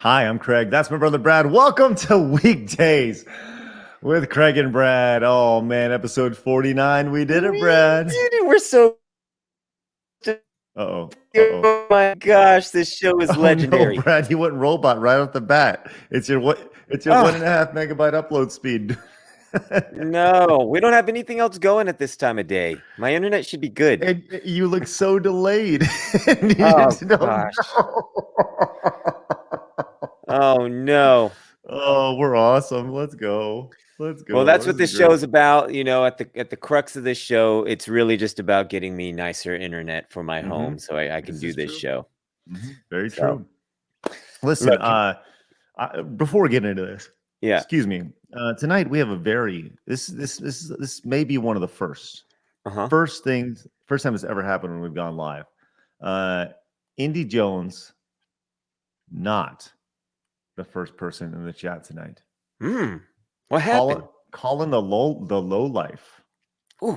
Hi, I'm Craig. That's my brother Brad. Welcome to Weekdays with Craig and Brad. Oh man, episode 49. We did it, Brad. Dude, we're so. Uh-oh. Oh my gosh, this show is legendary. No, Brad, you went robot right off the bat. It's your 1.5 megabyte upload speed. No, we don't have anything else going at this time of day. My internet should be good. And you look so delayed. Oh gosh. Oh no. Oh, we're awesome. Let's go. Well, that's what this is great. show is about. At the crux of this show, it's really just about getting me nicer internet for my home so I can do this show. Very true. Listen, Look, before we get into this, yeah. excuse me. Tonight we have a this may be one of the first time it's ever happened when we've gone live. Indy Jones, not the first person in the chat tonight. What happened? Colin the low life. Ooh.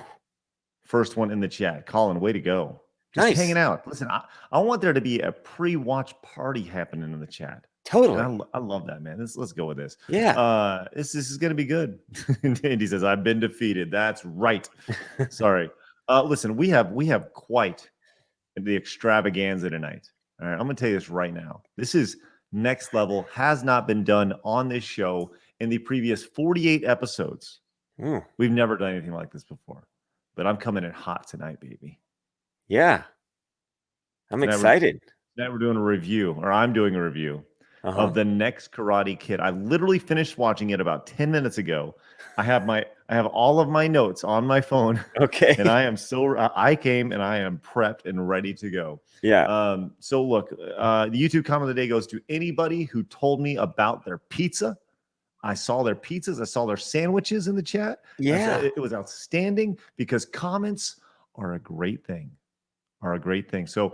First one in the chat. Colin, way to go. Just hanging out. Listen, I want there to be a pre-watch party happening in the chat. Totally. I love that, man. Let's go with this. Yeah. This is going to be good. Indy says, I've been defeated. That's right. Sorry. Listen, we have quite the extravaganza tonight. All right. I'm going to tell you this right now. This is next level. Has not been done on this show in the previous 48 episodes. We've never done anything like this before. But I'm coming in hot tonight, baby. Yeah. I'm excited. Tonight we're doing a review, or I'm doing a review of The Next Karate Kid. I literally finished watching it about 10 minutes ago. I have all of my notes on my phone. Okay. And I came and I am prepped and ready to go. Yeah. So look, the YouTube comment of the day goes to anybody who told me about their pizza. I saw their pizzas. I saw their sandwiches in the chat. Yeah. It was outstanding because comments are a great thing. So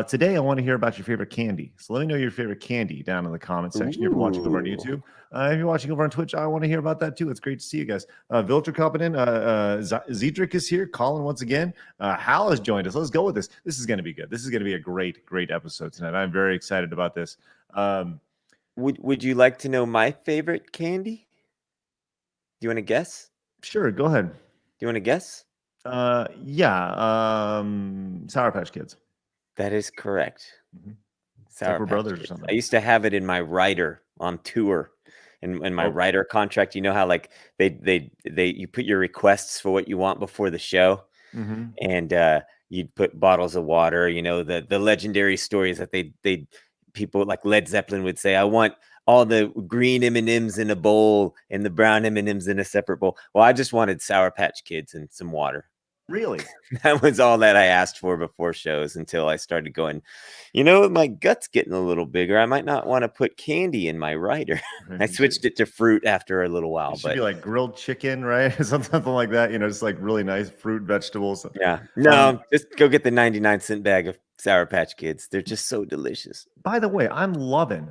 today I want to hear about your favorite candy. So let me know your favorite candy down in the comment section. If you're watching over on YouTube, if you're watching over on Twitch, I want to hear about that too. It's great to see you guys. Vilter Koppinen, Zedric is here. Colin once again. Hal has joined us. Let's go with this. This is going to be good. This is going to be a great episode tonight. I'm very excited about this. Would you like to know my favorite candy? Do you want to guess? Sure, go ahead. Do you want to guess? Yeah. Sour Patch Kids. That is correct. Sour Patch Brothers or something. I used to have it in my rider on tour. In my rider contract, you know how like you put your requests for what you want before the show, and you'd put bottles of water. You know the legendary stories that they people like Led Zeppelin would say, I want all the green M&Ms in a bowl and the brown M&Ms in a separate bowl. Well, I just wanted Sour Patch Kids and some water. Really? That was all that I asked for before shows until I started going, my gut's getting a little bigger. I might not want to put candy in my rider. I switched it to fruit after a little while. It should be like grilled chicken, right? Something like that, just like really nice fruit, vegetables. Yeah. No, just go get the 99-cent bag of Sour Patch Kids. They're just so delicious. By the way, I'm loving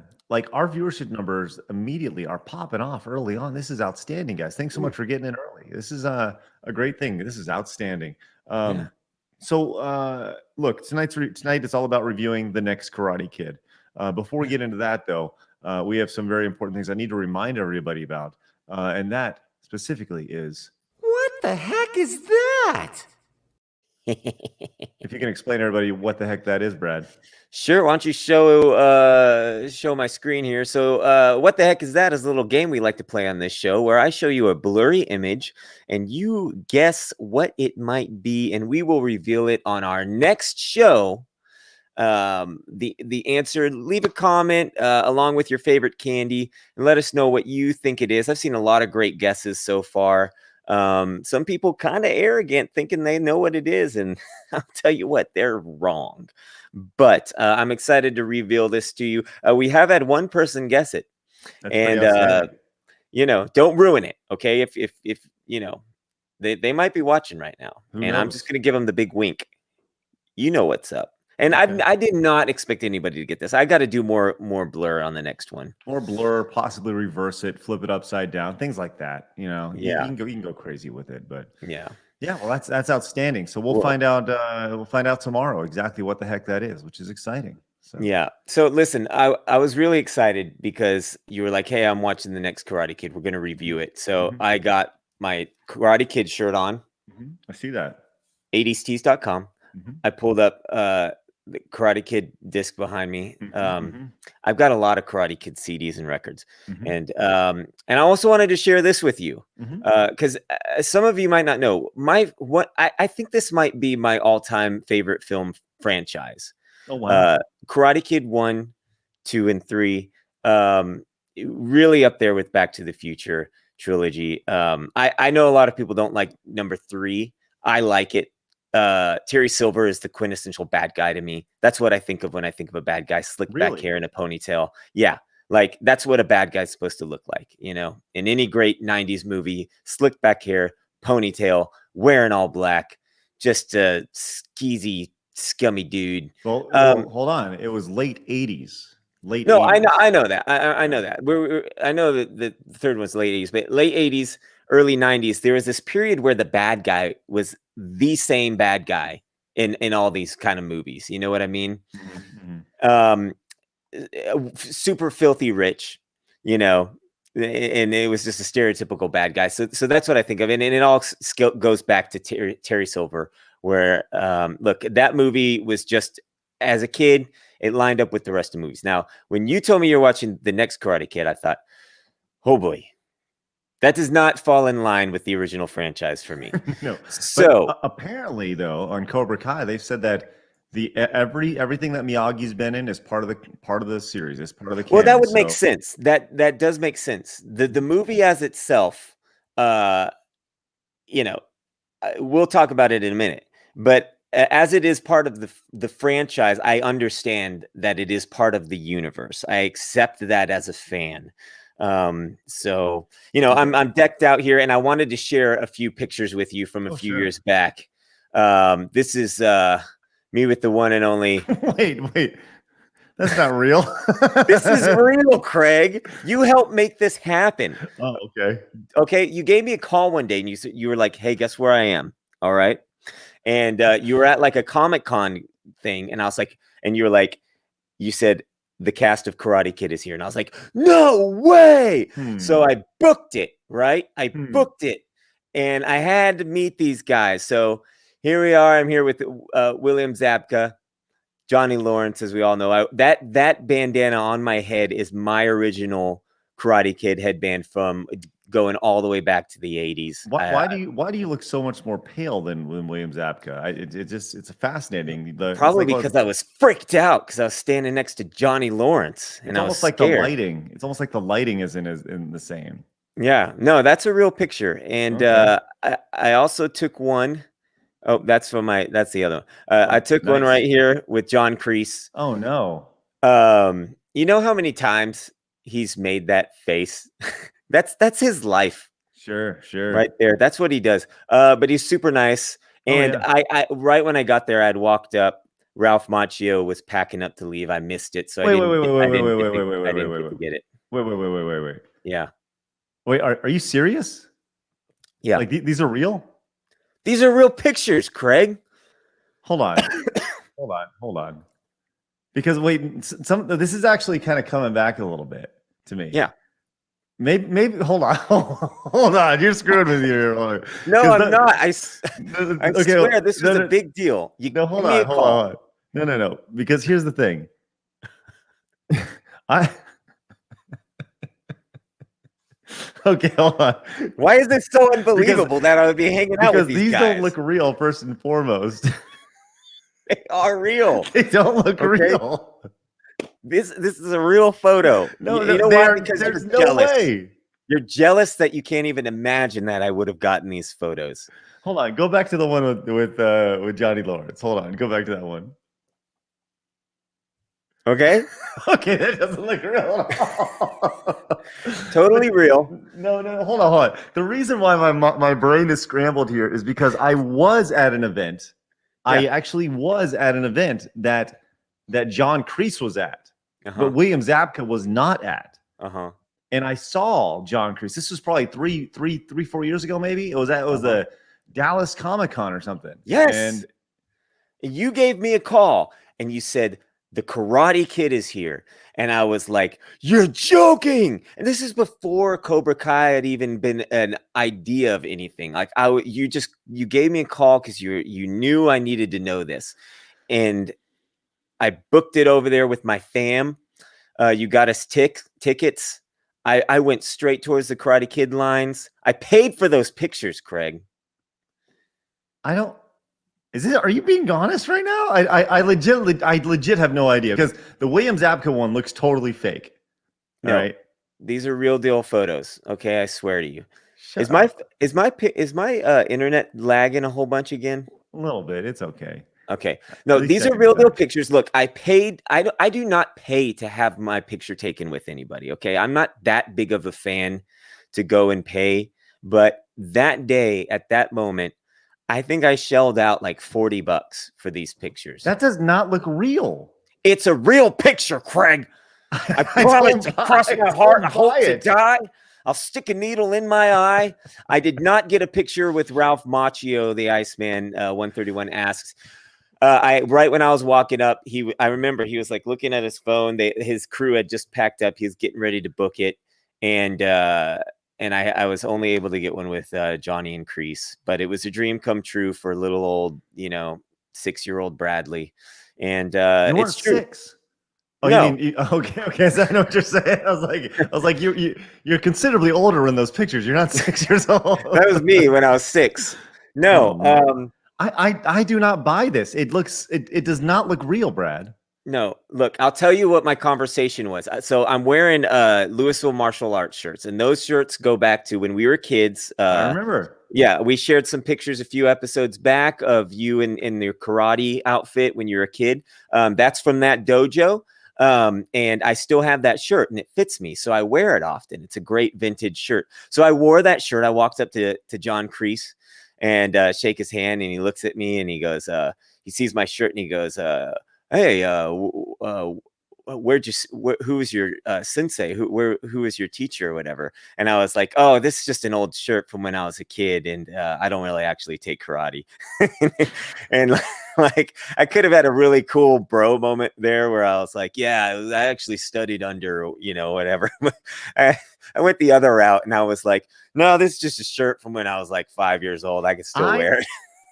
our viewership numbers immediately are popping off early on. This is outstanding, guys. Thanks so much for getting in early. This is a great thing. This is outstanding. So look, tonight it's all about reviewing The Next Karate Kid. Before we get into that, though, we have some very important things I need to remind everybody about, and that specifically is, what the heck is that? If you can explain to everybody what the heck that is, Brad. Sure. Why don't you show my screen here? So what the heck is that is a little game we like to play on this show where I show you a blurry image and you guess what it might be, and we will reveal it on our next show. The answer, leave a comment along with your favorite candy and let us know what you think it is. I've seen a lot of great guesses so far. Some people kind of arrogant thinking they know what it is, and I'll tell you what, they're wrong. But I'm excited to reveal this to you. We have had one person guess it. That's don't ruin it, okay? If they might be watching right now. Who and knows? I'm just gonna give them the big wink. You know what's up. And okay. I did not expect anybody to get this. I got to do more blur on the next one. More blur, possibly reverse it, flip it upside down, things like that. Yeah. You can go crazy with it, but yeah. Well, that's outstanding. So we'll find out. We'll find out tomorrow exactly what the heck that is, which is exciting. So Yeah. So listen, I was really excited because you were like, "Hey, I'm watching the next Karate Kid. We're going to review it." So mhm, I got my Karate Kid shirt on, I see that. 80stees.com. Mhm, I pulled up the Karate Kid disc behind me. mhm, mhm, I've got a lot of Karate Kid CDs and records, mhm, and I also wanted to share this with you mhm. because some of you might not know I think this might be my all-time favorite film franchise. Oh wow! Uh, Karate Kid 1, 2, and 3. Um, really up there with Back to the Future trilogy. I know a lot of people don't like number 3. I like it. Terry Silver is the quintessential bad guy to me. That's what I think of when I think of a bad guy, slick back Really? hair and a ponytail. Yeah, like that's what a bad guy's supposed to look like, you know. In any great 90s movie, slick back hair, ponytail, wearing all black, just a skeezy, scummy dude. Well, hold on. It was late '80s. Late No, I know, '80s. I know that. I know Yeah. that. I know that the third one's late 80s, but late 80s, early 90s, there was this period where the bad guy was the same bad guy in all these kind of movies. You know what I mean? Mhm, mhm. Um, super filthy rich, you know, and it was just a stereotypical bad guy. So that's what I think of, and it all goes back to Terry Silver, where look, that movie was just as a kid, it lined up with the rest of the movies. Now, when you told me you're watching the next Karate Kid, I thought, oh boy, that does not fall in line with the original franchise for me. No, but So apparently, though, on Cobra Kai, they've said that everything that Miyagi's been in is part of the series, is part of the well, that canon. would make So sense. That does make sense. The movie as itself, uh, you know, we'll talk about it in a minute. But as it is part of the franchise, I understand that it is part of the universe. I accept that as a fan. So you know, okay. I'm decked out here, and I wanted to share a few pictures with you from a Oh, few sure. years back. This is me with the one and only. Wait, that's not real. This is real, Craig. You helped make this happen. Oh, okay. Okay, you gave me a call one day, and you were like, "Hey, guess where I am?" All right, and you were at like a Comic-Con thing, and I was like, and you were like, you said the cast of Karate Kid is here, and I was like, no way. So Hmm. I booked it, right? I Hmm. booked it, and I had to meet these guys. So here we are. I'm here with William Zabka, Johnny Lawrence, as we all know. That bandana on my head is my original Karate Kid headband from going all the way back to the 80s. Why do you look so much more pale than William Zabka? It's fascinating. It's Probably like because I was freaked out because I was standing next to Johnny Lawrence and it's I was almost like the scared. lighting. It's almost like the lighting is in the same. Yeah, no, that's a real picture. And Okay. I also took one. Oh, that's the other one. I Oh, took one nice. right here with John Kreese. Oh no. You know how many times he's made that face? That's his life Sure, right sure. there. That's what he does. But he's super nice. Oh And yeah. I right when I got there, I'd walked up. Ralph Macchio was packing up to leave. I missed it, so Wait, wait, wait, wait, I wait, wait, didn't wait, get wait, wait, I wait, wait, didn't wait, get to wait. get it. Wait, wait, wait, wait, wait, wait. Yeah, Wait, are you serious? yeah. Like these are real? These are real pictures, Craig. Hold on. Hold on. Because wait, some this is actually kind of coming back a little bit to me. Yeah. Maybe hold on. Hold on. You're screwing with you here. No, Because I'm not. I okay, swear this was a no, big deal. You no, give hold me on, a call. hold on. No. Because here's the thing. I okay, hold on. Why is this so Because unbelievable that I would be hanging out with these these don't guys? look real first and foremost. They are real. They don't look Okay. real. This is a real photo. No, You know they why? are. Because you're There's no jealous. way. You're jealous that you can't even imagine that I would have gotten these photos. Hold on. Go back to the one with Johnny Lawrence. Hold on. Go back to that one. Okay? Okay, that doesn't look real at all. Totally real. No. Hold on. The reason why my brain is scrambled here is because I was at an event. I Yeah. actually was at an event that John Kreese was at, but Uh-huh. William Zabka was not at. Uh-huh. And I saw John Kreese. This was probably 4 years ago, maybe. It was Uh-huh. the Dallas Comic Con or something. Yes. And You gave me a call and you said, the Karate Kid is here. And I was like, you're joking. And this is before Cobra Kai had even been an idea of anything. Like you gave me a call because you knew I needed to know this. And I booked it over there with my fam. You got us tickets. I went straight towards the Karate Kid lines. I paid for those pictures, Craig. Are you being honest right now? I legit have no idea because the William Zabka one looks totally fake. No, all right. These are real deal photos. Okay, I swear to you. Shut up. Is my internet lagging a whole bunch again? A little bit. It's okay. Okay. No, these are real deal pictures. Look, I do not pay to have my picture taken with anybody. Okay. I'm not that big of a fan to go and pay. But that day, at that moment, I think I shelled out like $40 for these pictures. That does not look real. It's a real picture, Craig. I promise to cross my heart and hope to die. I'll stick a needle in my eye. I did not get a picture with Ralph Macchio, the Iceman. 131 asks. Right when I was walking up, I remember he was like looking at his phone. His crew had just packed up. He was getting ready to book it, and I was only able to get one with Johnny and Crease. But it was a dream come true for little old 6-year-old Bradley. And you weren't it's true. 6. Oh, no. You mean okay? So I know what you're saying. I was like, you're considerably older in those pictures. You're not 6 years old. That was me when I was 6. No, I do not buy this. It does not look real, Brad. No, look, I'll tell you what my conversation was. So I'm wearing Louisville martial arts shirts, and those shirts go back to when we were kids. I remember. Yeah, we shared some pictures a few episodes back of you in your karate outfit when you were a kid. That's from that dojo. And I still have that shirt and it fits me. So I wear it often. It's a great vintage shirt. So I wore that shirt. I walked up to John Crease and shake his hand, and he looks at me and he goes, he sees my shirt and he goes, hey, who is your sensei? Who is your teacher or whatever? And I was like, oh, this is just an old shirt from when I was a kid, and I don't really actually take karate. And like, I could have had a really cool bro moment there where I was like, yeah, I actually studied under, whatever. I went the other route, and I was like, no, this is just a shirt from when I was like 5 years old. I can still wear it.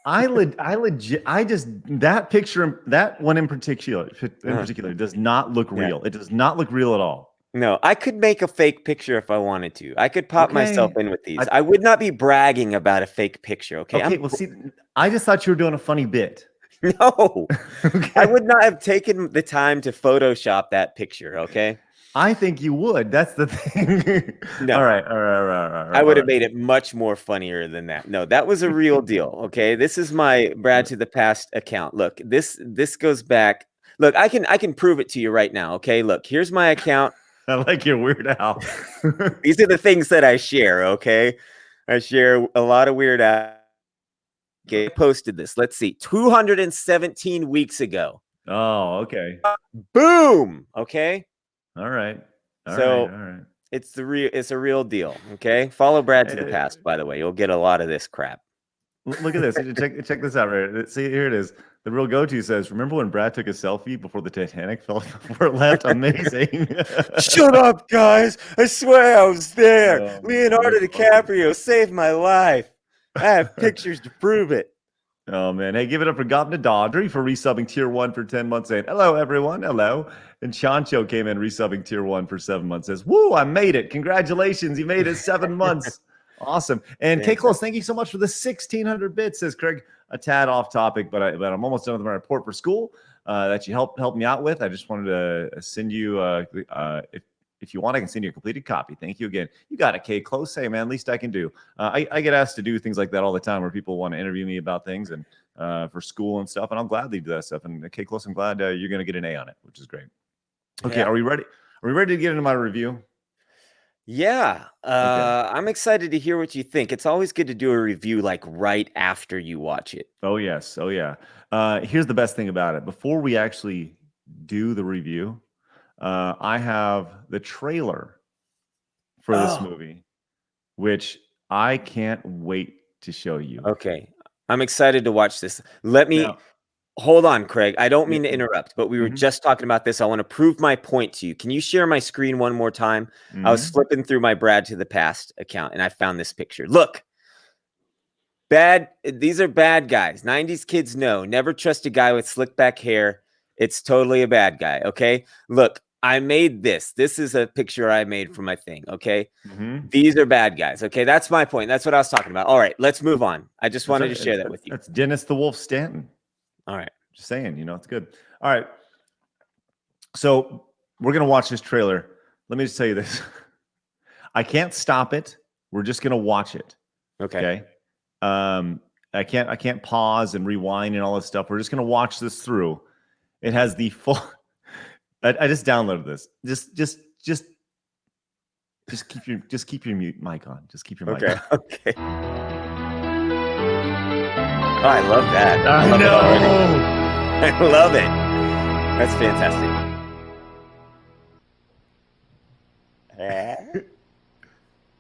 That picture, that one in particular does not look real. It does not look real at all. No, I could make a fake picture if I wanted to. I could pop myself in with these. I would not be bragging about a fake picture. Okay. Well, see, I just thought you were doing a funny bit. No, I would not have taken the time to Photoshop that picture. Okay. I think you would. That's the thing. No. All right. I would have made it much more funnier than that. No, that was a real deal. Okay. This is my Brad to the Past account. Look, this goes back. Look, I can prove it to you right now. Okay. Look, here's my account. I like your Weird Al. These are the things that I share. Okay. I share a lot of Weird Al. Okay. I posted this. Let's see. 217 weeks ago. Oh, okay. Boom. Okay. All right. All right. It's a real deal. Okay. Follow Brad to the Past, by the way. You'll get a lot of this crap. Look at this. check this out. Right. See, here it is. The real go-to says, remember when Brad took a selfie before the Titanic fell before it left? Amazing. Shut up, guys. I swear I was there. Leonardo DiCaprio saved my life. I have pictures to prove it. Oh, man. Hey, give it up for Gopna Dodry for resubbing tier 1 for 10 months, saying, hello, everyone. Hello. And Chancho came in resubbing tier 1 for 7 months, says, woo, I made it. Congratulations. You made it 7 months. Awesome. And K Close, thank you so much for the 1,600 bits, says Craig. A tad off topic, but I'm almost done with my report for school that you helped me out with. I just wanted to send you, if you want, I can send you a completed copy. Thank you again. You got it, K Close. Hey, man, least I can do. I get asked to do things like that all the time where people want to interview me about things and for school and stuff, and I'll gladly do that stuff. And K Close, I'm glad you're going to get an A on it, which is great. Okay, yeah. Are we ready? Are we ready to get into my review? Yeah. Okay. I'm excited to hear what you think. It's always good to do a review like right after you watch it. Oh, yes. Oh, yeah. Here's the best thing about it. Before we actually do the review, I have the trailer for this movie, which I can't wait to show you. Okay. I'm excited to watch this. Let me Hold on, Craig. I don't mean Yeah. to interrupt, but we were Mhm. just talking about this. I want to prove my point to you. Can you share my screen one more time? I was Mhm. flipping through my Brad to the Past account and I found this picture. Look, these are bad guys. 90s kids know. Never trust a guy with slick back hair. It's totally a bad guy. Okay. Look, I made this. This is a picture I made for my thing. Okay. Mhm. These are bad guys. Okay. That's my point. That's what I was talking about. All right. Let's move on. I just That's wanted right. to share that with you. That's Dennis the Wolf Stanton. All right. Just saying, it's good. All right. So we're gonna watch this trailer. Let me just tell you this. I can't stop it. We're just gonna watch it. Okay. Okay. I can't pause and rewind and all this stuff. We're just gonna watch this through. It has the full. I just downloaded this. Just keep your mute mic on. Just keep your mic Okay. on. Okay. Oh, I love that. I love it already. know. I love it. That's fantastic.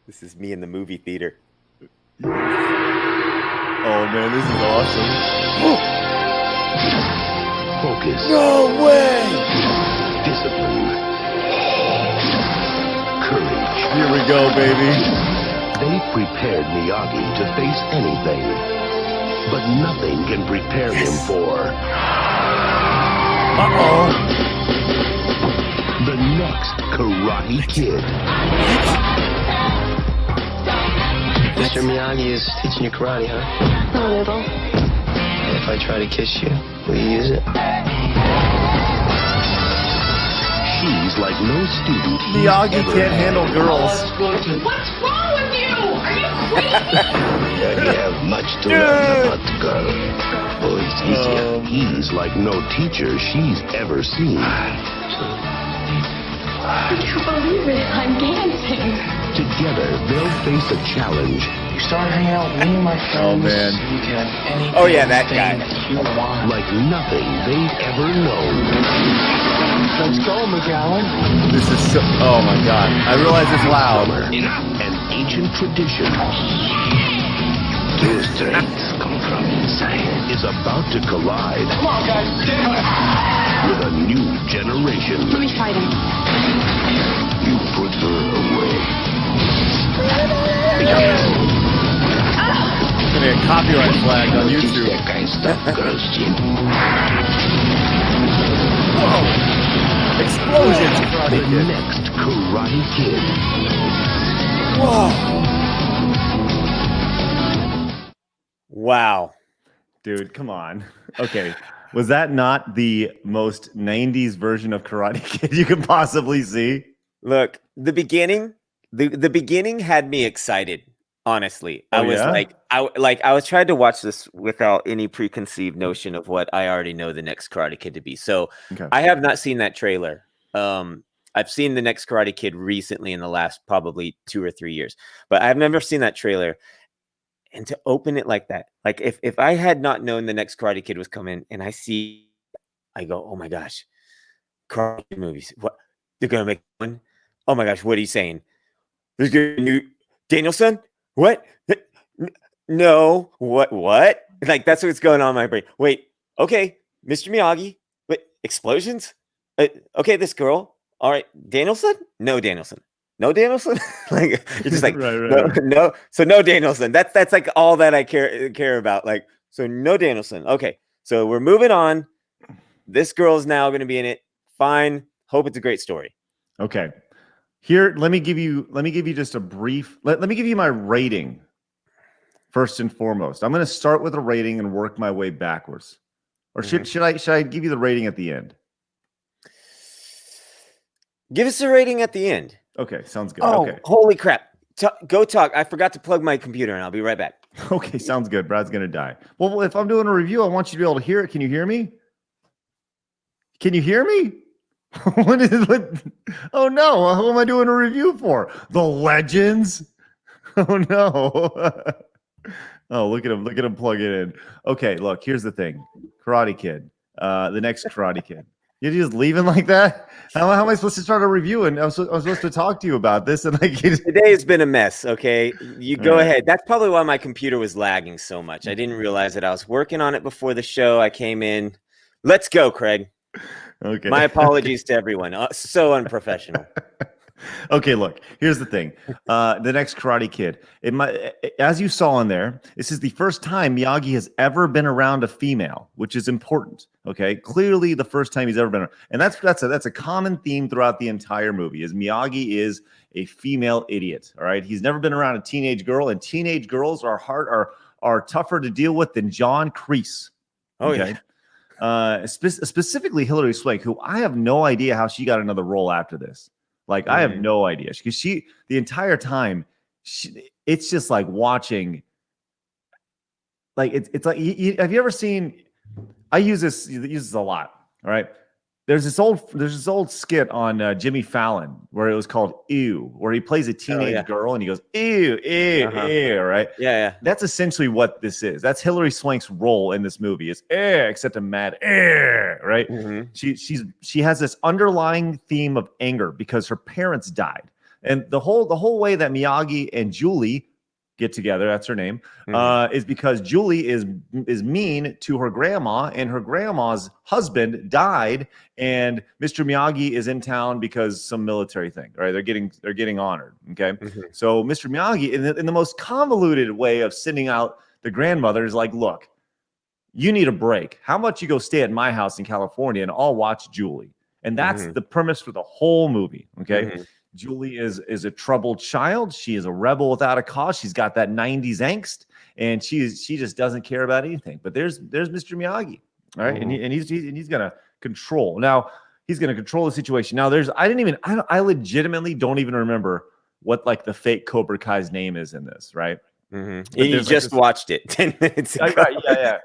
This is me in the movie theater. Oh man, this is awesome. Focus. No way! Discipline. Courage. Here we go, baby. They prepared Miyagi to face anything, but nothing can prepare him for the next Karate Kid. Mr. Miyagi is teaching you karate, huh? A little. If I try to kiss you, will you use it? She's like no student. Miyagi can't handle girls. What's wrong with you? Are you crazy? But you have much to learn about the girl. Oh, it's easier. He's like no teacher she's ever seen. Would you believe it? I'm dancing. Together, they'll face a challenge. You start hanging out with me and my friends. man. You can have any Oh, yeah, that guy. that you want. Like nothing they've ever known. Let's go, McGowan. This is so. Oh my god! I realize it's loud. An ancient tradition. Two strengths come from inside. Is about to collide Come on, guys. with a new generation. Let me fight him. You put her away. Gonna get copyright flagged on YouTube. That kind of stuff, girls, Jim. Whoa! Explosions! Karate The Kid. next Karate Kid. Wow. Dude, come on. Okay. Was that not the most 90s version of Karate Kid you could possibly see? Look, the beginning had me excited. Honestly, Oh, I was yeah? I was trying to watch this without any preconceived notion of what I already know the next Karate Kid to be. So Okay. I have not seen that trailer. I've seen the next Karate Kid recently in the last probably 2 or 3 years, but I've never seen that trailer. And to open it like that, like if I had not known the next Karate Kid was coming, and I go, oh my gosh, Karate Kid movies, what they're gonna make one? Oh my gosh, what are you saying? There's gonna be a new Danielson? What? No, what? Like that's what's going on in my brain. Wait, okay, Mr. Miyagi. Wait, explosions? Okay, this girl. All right, Danielson? No, Danielson. No, Danielson. Like you're just like Right. no. So no Danielson. That's like all that I care about. Like so no Danielson. Okay, so we're moving on. This girl's now going to be in it. Fine. Hope it's a great story. Okay. Here, let me give you just a brief. Let me give you my rating first and foremost. I'm going to start with a rating and work my way backwards. Or should I give you the rating at the end? Give us a rating at the end. Okay, sounds good. Oh, Okay. holy crap. Go talk. I forgot to plug my computer and I'll be right back. Okay, sounds good. Brad's going to die. Well, if I'm doing a review, I want you to be able to hear it. Can you hear me? Can you hear me? What? Oh no! Who am I doing a review for? The Legends? Oh no! Oh, look at him! Look at him plug it in. Okay, look. Here's the thing: Karate Kid, the next Karate Kid. You're just leaving like that? How am I supposed to start a review? And I was supposed to talk to you about this, and like Today has been a mess. Okay, you go All right. ahead. That's probably why my computer was lagging so much. I didn't realize that I was working on it before the show. I came in. Let's go, Craig. Okay. My apologies to everyone. So unprofessional. Okay, look, here's the thing. The next Karate Kid. As you saw in there, this is the first time Miyagi has ever been around a female, which is important. Okay, clearly the first time he's ever been around. And that's a common theme throughout the entire movie is Miyagi is a female idiot. All right. He's never been around a teenage girl, and teenage girls are tougher to deal with than John Kreese. Okay. Yeah. Specifically Hilary Swank, who I have no idea how she got another role after this. Like, I have no idea, because the entire time, it's just like watching. Like it's like, have you ever seen? I use this a lot. All right, there's this old skit on Jimmy Fallon where it was called "Ew," where he plays a teenage girl and he goes "Ew, ew, ew," right? Yeah. That's essentially what this is. That's Hilary Swank's role in this movie. Is except a mad right? She has this underlying theme of anger because her parents died, and the whole way that Miyagi and Julie get together, that's her name, is because Julie is mean to her grandma, and her grandma's husband died, and Mr. Miyagi is in town because some military thing, right? They're getting honored. Okay. So Mr. Miyagi, in the most convoluted way of sending out the grandmother, is like, look, you need a break. How about you go stay at my house in California and I'll watch Julie? And that's the premise for the whole movie. Okay. Julie is a troubled child. She is a rebel without a cause. She's got that 90s angst, and she just doesn't care about anything. But there's Mr. Miyagi, all right? And he's gonna control. Now, he's gonna control the situation. Now, I legitimately don't even remember what like the fake Cobra Kai's name is in this, right? You just watched it 10 minutes ago. Right, yeah.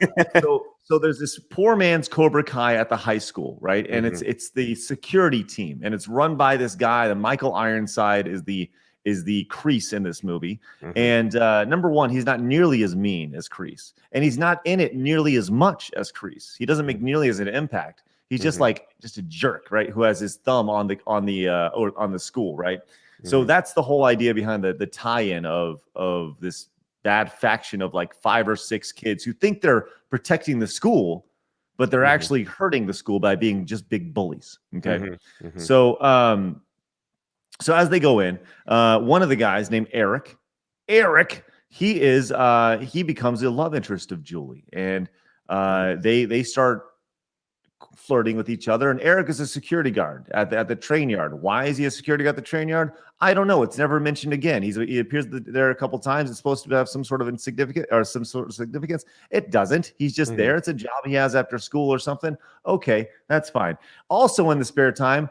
So there's this poor man's Cobra Kai at the high school, right? And it's the security team, and it's run by this guy. The Michael Ironside is the Kreese in this movie. And number one, he's not nearly as mean as Kreese, and he's not in it nearly as much as Kreese. He doesn't make nearly as an impact. He's just a jerk, right? Who has his thumb on the school, right? So that's the whole idea behind the tie-in of this bad faction of like 5 or 6 kids who think they're protecting the school, but they're actually hurting the school by being just big bullies. Okay. So as they go in, one of the guys named Eric, he becomes the love interest of Julie, and they start flirting with each other. And Eric is a security guard at the train yard. Why is he a security guard at the train yard? I don't know. It's never mentioned again. He appears there a couple times. It's supposed to have some sort of significance. It doesn't. He's just there. It's a job he has after school or something. Okay, that's fine. Also, in the spare time,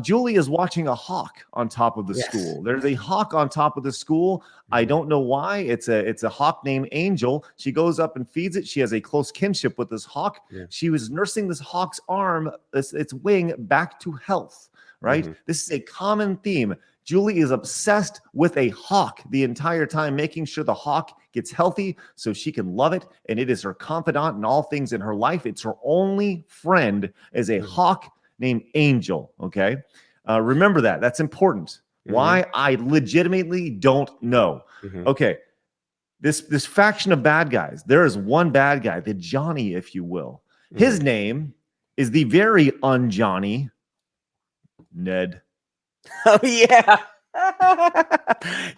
Julie is watching a hawk on top of the school. There's a hawk on top of the school. I don't know why. It's a hawk named Angel. She goes up and feeds it. She has a close kinship with this hawk. She was nursing this hawk's arm, its wing, back to health, right? This is a common theme. Julie is obsessed with a hawk the entire time, making sure the hawk gets healthy so she can love it. And it is her confidant in all things in her life. It's her only friend is a hawk named Angel. Okay. Remember that. That's important. Why? I legitimately don't know. Okay. This faction of bad guys, there is one bad guy, the Johnny, if you will. His name is the very un-Johnny Ned. Oh, yeah.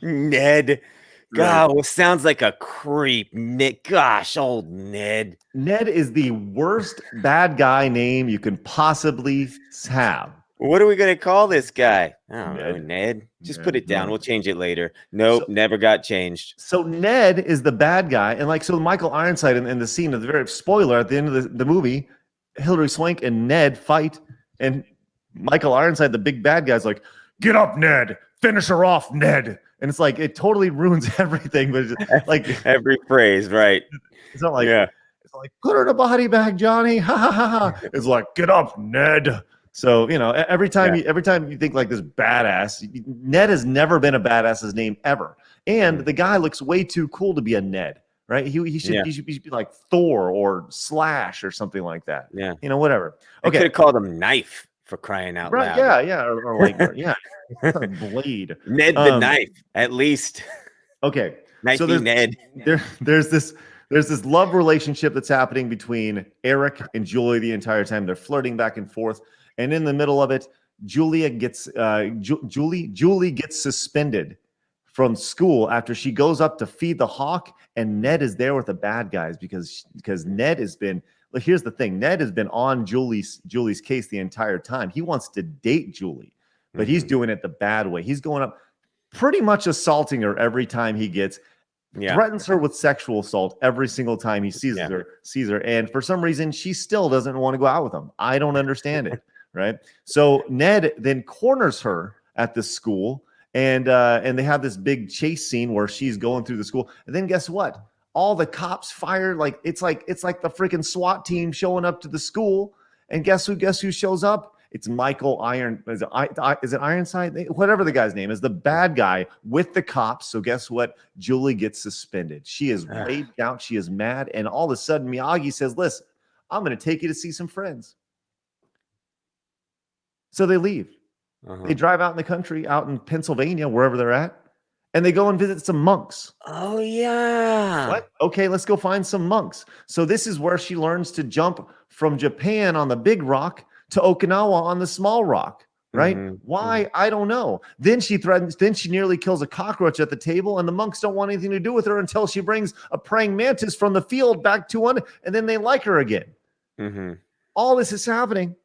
Ned. God, well, sounds like a creep. Nick. Gosh, old Ned. Ned is the worst bad guy name you can possibly have. What are we going to call this guy? I don't know, Ned. Just put it down. We'll change it later. Nope, never got changed. So Ned is the bad guy. And like, so Michael Ironside in the scene of the very spoiler at the end of the movie, Hilary Swank and Ned fight. And Michael Ironside, the big bad guy, is like, "Get up, Ned. Finish her off, Ned." And it's like, it totally ruins everything. But it's like every phrase, right? It's not like, it's not like, "Put her in a body bag, Johnny." Ha ha ha ha. It's like, "Get up, Ned." So, you know, every time you think like this badass, Ned has never been a badass's name ever. And the guy looks way too cool to be a Ned, right? He should be like Thor or Slash or something like that. Yeah. You know, whatever. Okay. Could have called him Knife, for crying out loud. Yeah. Or like, Blade. Ned the Knife, at least. Okay. Knifey Ned. There's this there's this love relationship that's happening between Eric and Julie the entire time. They're flirting back and forth, and in the middle of it, Julie gets suspended from school after she goes up to feed the hawk, and Ned is there with the bad guys because Ned has been. Here's the thing: Ned has been on Julie's case the entire time. He wants to date Julie, but he's doing it the bad way. He's going up, pretty much assaulting her every time he gets. Threatens her with sexual assault every single time he sees her, and for some reason she still doesn't want to go out with him. I don't understand it. Right? So Ned then corners her at the school, and they have this big chase scene where she's going through the school, and then guess what? All the cops fire like it's like the freaking SWAT team showing up to the school, and guess who shows up? It's Michael is it Ironside? Whatever the guy's name is, the bad guy with the cops. So guess what? Julie gets suspended. She is raved out. She is mad. And all of a sudden, Miyagi says, listen, I'm going to take you to see some friends. So they leave. They drive out in the country, out in Pennsylvania, wherever they're at. And they go and visit some monks. Oh, yeah. What? Okay, let's go find some monks. So this is where she learns to jump from Japan on the big rock to Okinawa on the small rock, right? Why? I don't know. Then she nearly kills a cockroach at the table, and the monks don't want anything to do with her until she brings a praying mantis from the field back to one, and then they like her again. All this is happening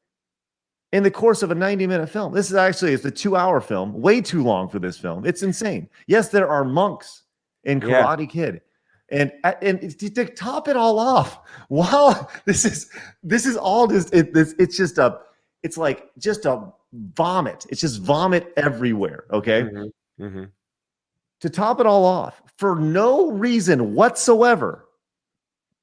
in the course of a 90-minute film. It's a 2-hour film, way too long for this film. It's insane. Yes, there are monks in Karate Kid. And to top it all off, wow, this is all just it's like just a vomit. It's just vomit everywhere. Okay. To top it all off, for no reason whatsoever,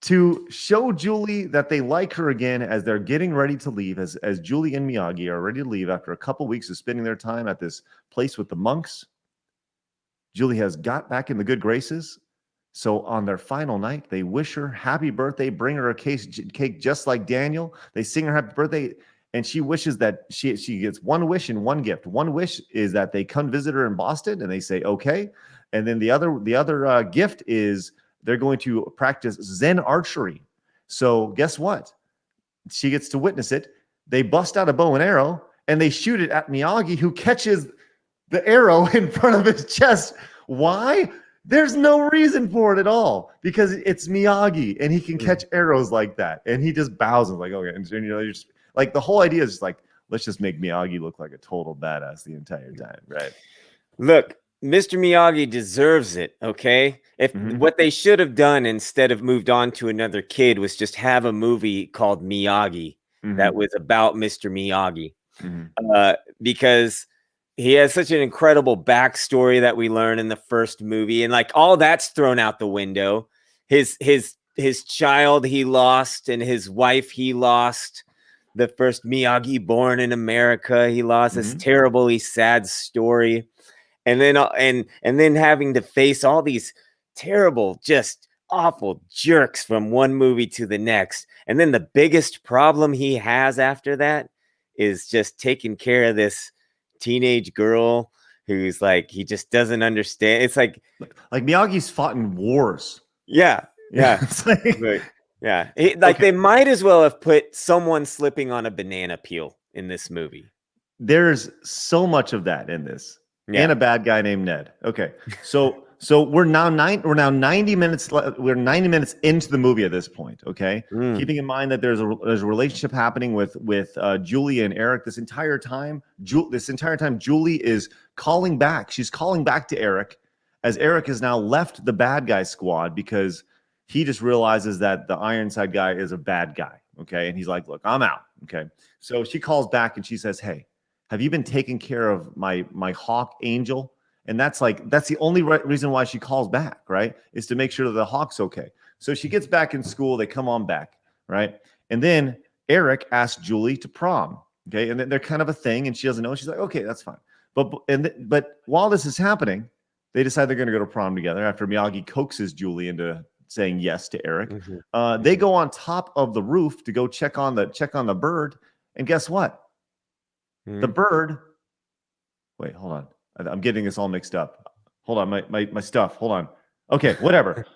to show Julie that they like her again as they're getting ready to leave, as Julie and Miyagi are ready to leave after a couple weeks of spending their time at this place with the monks. Julie has got back in the good graces. So on their final night, they wish her happy birthday, bring her a cake just like Daniel. They sing her happy birthday, and she wishes that she gets one wish and one gift. One wish is that they come visit her in Boston, and they say okay. And then the other gift is they're going to practice Zen archery. So guess what? She gets to witness it. They bust out a bow and arrow, and they shoot it at Miyagi, who catches the arrow in front of his chest. Why? There's no reason for it at all, because it's Miyagi and he can catch arrows like that. And he just bows and like, okay. And you're just like, the whole idea is just like, let's just make Miyagi look like a total badass the entire time. Right. Look, Mr. Miyagi deserves it. Okay. If what they should have done instead of moved on to another kid was just have a movie called Miyagi that was about Mr. Miyagi, because he has such an incredible backstory that we learn in the first movie, and like all that's thrown out the window. His child he lost, and his wife he lost. The first Miyagi born in America he lost. This terribly sad story, and then having to face all these terrible, just awful jerks from one movie to the next, and then the biggest problem he has after that is just taking care of this teenage girl who's like, he just doesn't understand. It's like Miyagi's fought in wars. It's like, they might as well have put someone slipping on a banana peel in this movie. There's so much of that in this, and a bad guy named Ned. Okay, so we're now 90 minutes. We're 90 minutes into the movie at this point. Okay, keeping in mind that there's a relationship happening with Julie and Eric this entire time. Julie is calling back. She's calling back to Eric, as Eric has now left the bad guy squad because he just realizes that the Ironside guy is a bad guy. Okay, and he's like, "Look, I'm out." Okay, so she calls back and she says, "Hey, have you been taking care of my hawk Angel?" And that's the only reason why she calls back, right? Is to make sure that the hawk's okay. So she gets back in school. They come on back, right? And then Eric asks Julie to prom, okay? And then they're kind of a thing, and she doesn't know. She's like, okay, that's fine. But while this is happening, they decide they're going to go to prom together after Miyagi coaxes Julie into saying yes to Eric. They go on top of the roof to go check on the bird, and guess what? The bird. Wait, hold on. I'm getting this all mixed up. Hold on, my stuff. Hold on. Okay, whatever.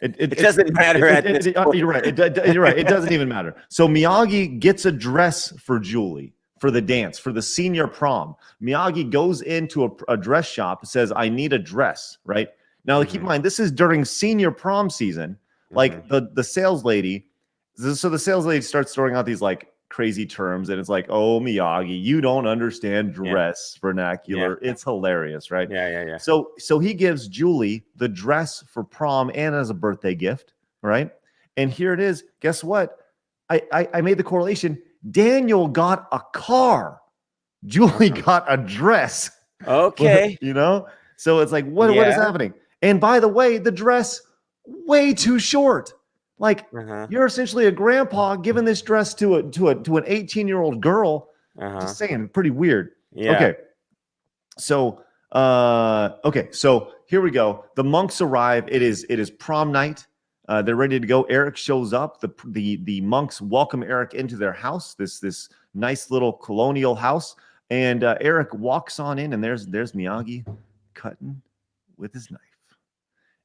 It doesn't matter at this point. You're right. You're right. It doesn't even matter. So Miyagi gets a dress for Julie for the dance, for the senior prom. Miyagi goes into a dress shop, says, I need a dress, right? Now, keep in mind, this is during senior prom season. Like the sales lady, so the sales lady starts throwing out these like crazy terms, and it's like, oh, Miyagi, you don't understand dress vernacular. It's hilarious, right? Yeah. So he gives Julie the dress for prom and as a birthday gift, right? And here it is. Guess what? I made the correlation. Daniel got a car. Julie got a dress. Okay. You know? So it's like, what is happening? And by the way, the dress way too short. Like you're essentially a grandpa giving this dress to an 18-year-old girl. Just saying, pretty weird. Yeah. Okay. So so here we go. The monks arrive. It is prom night. They're ready to go. Eric shows up. The monks welcome Eric into their house. This nice little colonial house. And Eric walks on in, and there's Miyagi cutting with his knife.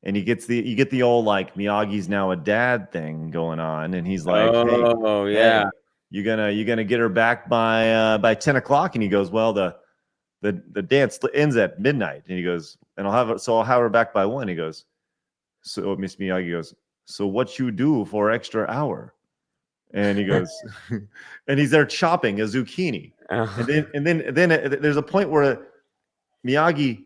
And you get the old like Miyagi's now a dad thing going on, and he's like, hey, you gonna get her back by 10 o'clock? And he goes, well, the dance ends at midnight. And he goes, and I'll have her back by 1. He goes, so Miss Miyagi goes, so what you do for extra hour? And he goes, and he's there chopping a zucchini. And then there's a point where Miyagi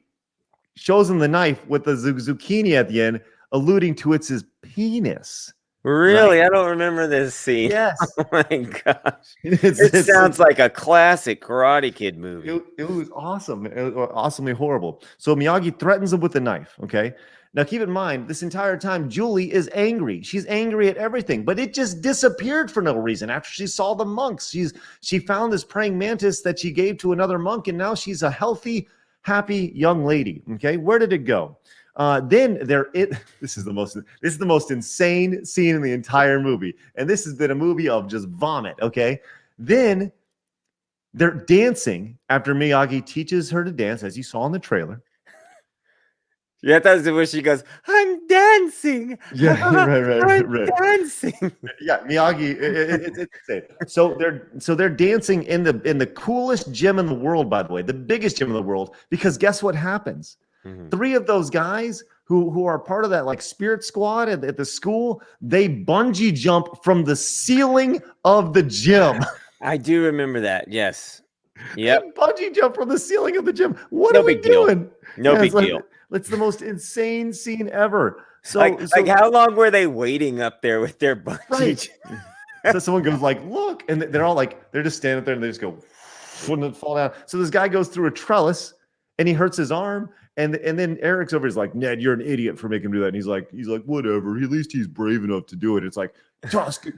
shows him the knife with the zucchini at the end, alluding to it's his penis. Really? Right? I don't remember this scene. Yes. Oh my gosh. It sounds like a classic Karate Kid movie. It was awesome. It was awesomely horrible. So Miyagi threatens him with a knife. Okay. Now keep in mind, this entire time, Julie is angry. She's angry at everything, but it just disappeared for no reason. After she saw the monks, she found this praying mantis that she gave to another monk, and now she's a healthy, happy young lady. Okay, where did it go? This is the most insane scene in the entire movie, and this has been a movie of just vomit. Okay, then they're dancing after Miyagi teaches her to dance, as you saw in the trailer. Yeah, that's where she goes, I'm dancing. Yeah, right. I'm dancing. Yeah, Miyagi. It's insane. So they're dancing in the coolest gym in the world, by the way, the biggest gym in the world. Because guess what happens? 3 of those guys who are part of that like spirit squad at the school, they bungee jump from the ceiling of the gym. I do remember that. Yes. Yep. Bungee jump from the ceiling of the gym. What are we doing? No big deal. It's the most insane scene ever. So, like how long were they waiting up there with their bungee? Right. So someone goes like, look, and they're all like, they're just standing there and they just go, wouldn't fall down. So this guy goes through a trellis and he hurts his arm. And then Eric's over, he's like, Ned, you're an idiot for making him do that. And he's like, whatever. At least he's brave enough to do it. It's like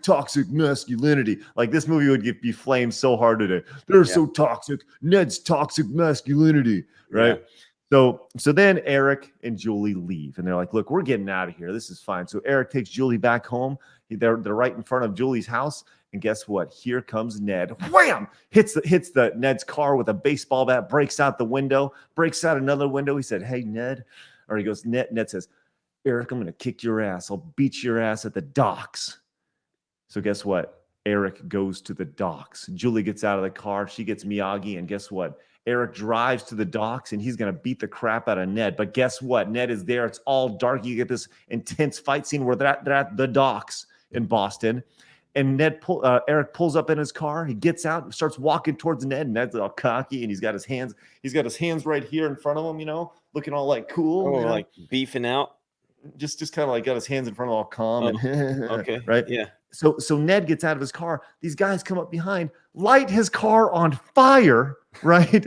toxic masculinity. Like this movie would be flamed so hard today. They're so toxic. Ned's toxic masculinity, right? Yeah. So then Eric and Julie leave, and they're like, look, we're getting out of here. This is fine. So Eric takes Julie back home. They're right in front of Julie's house. And guess what? Here comes Ned. Wham! Hits the Ned's car with a baseball bat, breaks out the window, breaks out another window. He said, hey, Ned. Or he goes, Ned says, Eric, I'm going to kick your ass. I'll beat your ass at the docks. So guess what? Eric goes to the docks. Julie gets out of the car. She gets Miyagi. And guess what? Eric drives to the docks and he's going to beat the crap out of Ned. But guess what? Ned is there. It's all dark. You get this intense fight scene where they're at the docks in Boston. And Eric pulls up in his car. He gets out and starts walking towards Ned. And Ned's all cocky and he's got his hands right here in front of him, looking all like cool. Like beefing out. Just kind of like got his hands in front of all calm. Okay. Right. Yeah. So Ned gets out of his car. These guys come up behind, light his car on fire, right?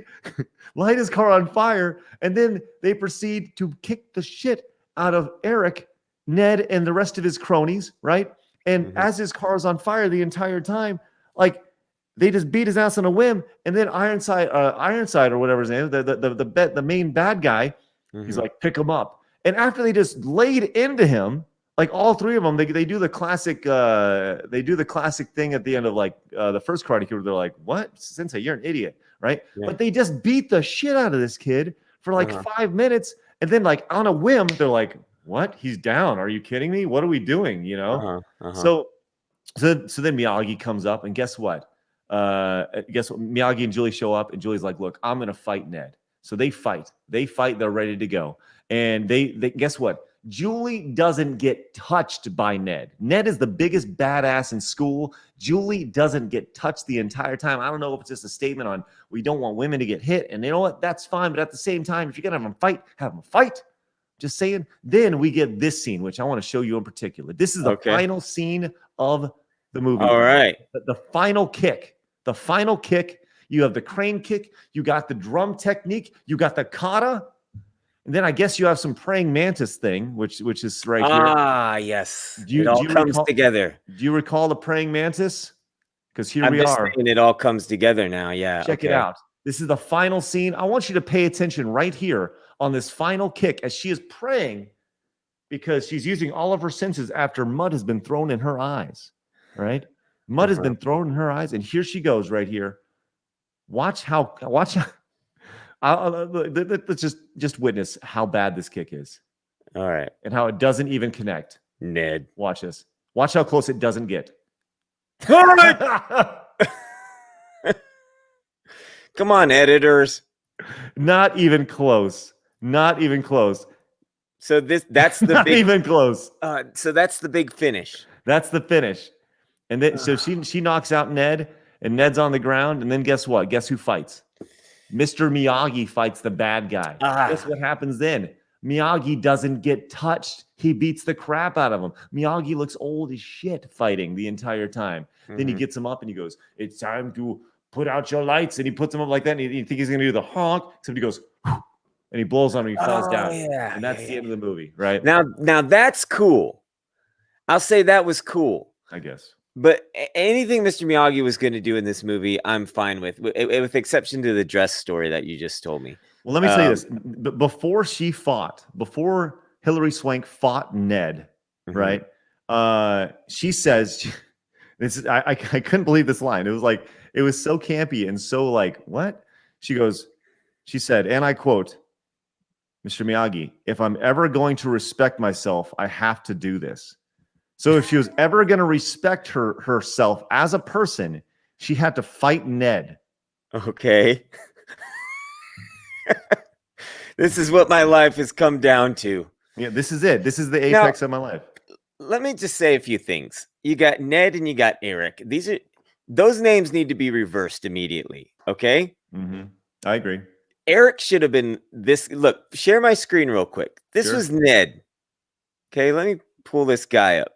Light his car on fire. And then they proceed to kick the shit out of Eric, Ned, and the rest of his cronies, right? And as his car is on fire the entire time, like they just beat his ass on a whim. And then Ironside or whatever his name is, the main bad guy, he's like, pick him up. And after they just laid into him, like all 3 of them, they do the classic thing at the end of like the first Karate Kid where they're like, what? Sensei, you're an idiot, right? Yeah. But they just beat the shit out of this kid for like 5 minutes. And then like on a whim, they're like, what? He's down. Are you kidding me? What are we doing? You know? So then Miyagi comes up, and guess what? Guess what? Miyagi and Julie show up, and Julie's like, look, I'm gonna fight Ned. So they fight. They're ready to go. And they guess what? Julie doesn't get touched by Ned. Ned is the biggest badass in school. Julie doesn't get touched the entire time. I don't know if it's just a statement on we don't want women to get hit. And you know what? That's fine. But at the same time, if you're going to have them fight. Just saying. Then we get this scene, which I want to show you in particular. This is the final scene of the movie. All right. The final kick. The final kick. You have the crane kick. You got the drum technique. You got the kata. And then I guess you have some praying mantis thing, which is right here. Ah, yes. It all comes together. Do you recall the praying mantis? Because here I'm we just are. saying it all comes together now. Yeah. Check it out. This is the final scene. I want you to pay attention right here on this final kick as she is praying because she's using all of her senses after mud has been thrown in her eyes. Right? Mud has been thrown in her eyes, and here she goes right here. Watch how. Let's just witness how bad this kick is. All right. And how it doesn't even connect. Ned. Watch this. Watch how close it doesn't get. Come on, editors. Not even close. Not even close. So that's the Not big even close. So that's the big finish. That's the finish. And then so she knocks out Ned, and Ned's on the ground, and then guess what? Guess who fights? Mr. Miyagi fights the bad guy. Guess what happens then? Miyagi doesn't get touched. He beats the crap out of him. Miyagi looks old as shit fighting the entire time. Then he gets him up and he goes, it's time to put out your lights. And he puts him up like that. And you think he's going to do the honk. Except he goes, and he blows on him. He falls down. Yeah, and that's the end of the movie, right? Now that's cool. I'll say that was cool. I guess. But anything Mr. Miyagi was going to do in this movie, I'm fine with exception to the dress story that you just told me. Well, let me say this. Before Hilary Swank fought Ned, right? She says, this is, I couldn't believe this line. It was so campy and so like, what? She said, and I quote, Mr. Miyagi, if I'm ever going to respect myself, I have to do this. So if she was ever going to respect herself as a person, she had to fight Ned. Okay. This is what my life has come down to. Yeah, this is it. This is the apex of my life. Let me just say a few things. You got Ned and you got Eric. Those names need to be reversed immediately. Okay. I agree. Eric should have been this. Look, share my screen real quick. This was Ned. Okay, let me pull this guy up.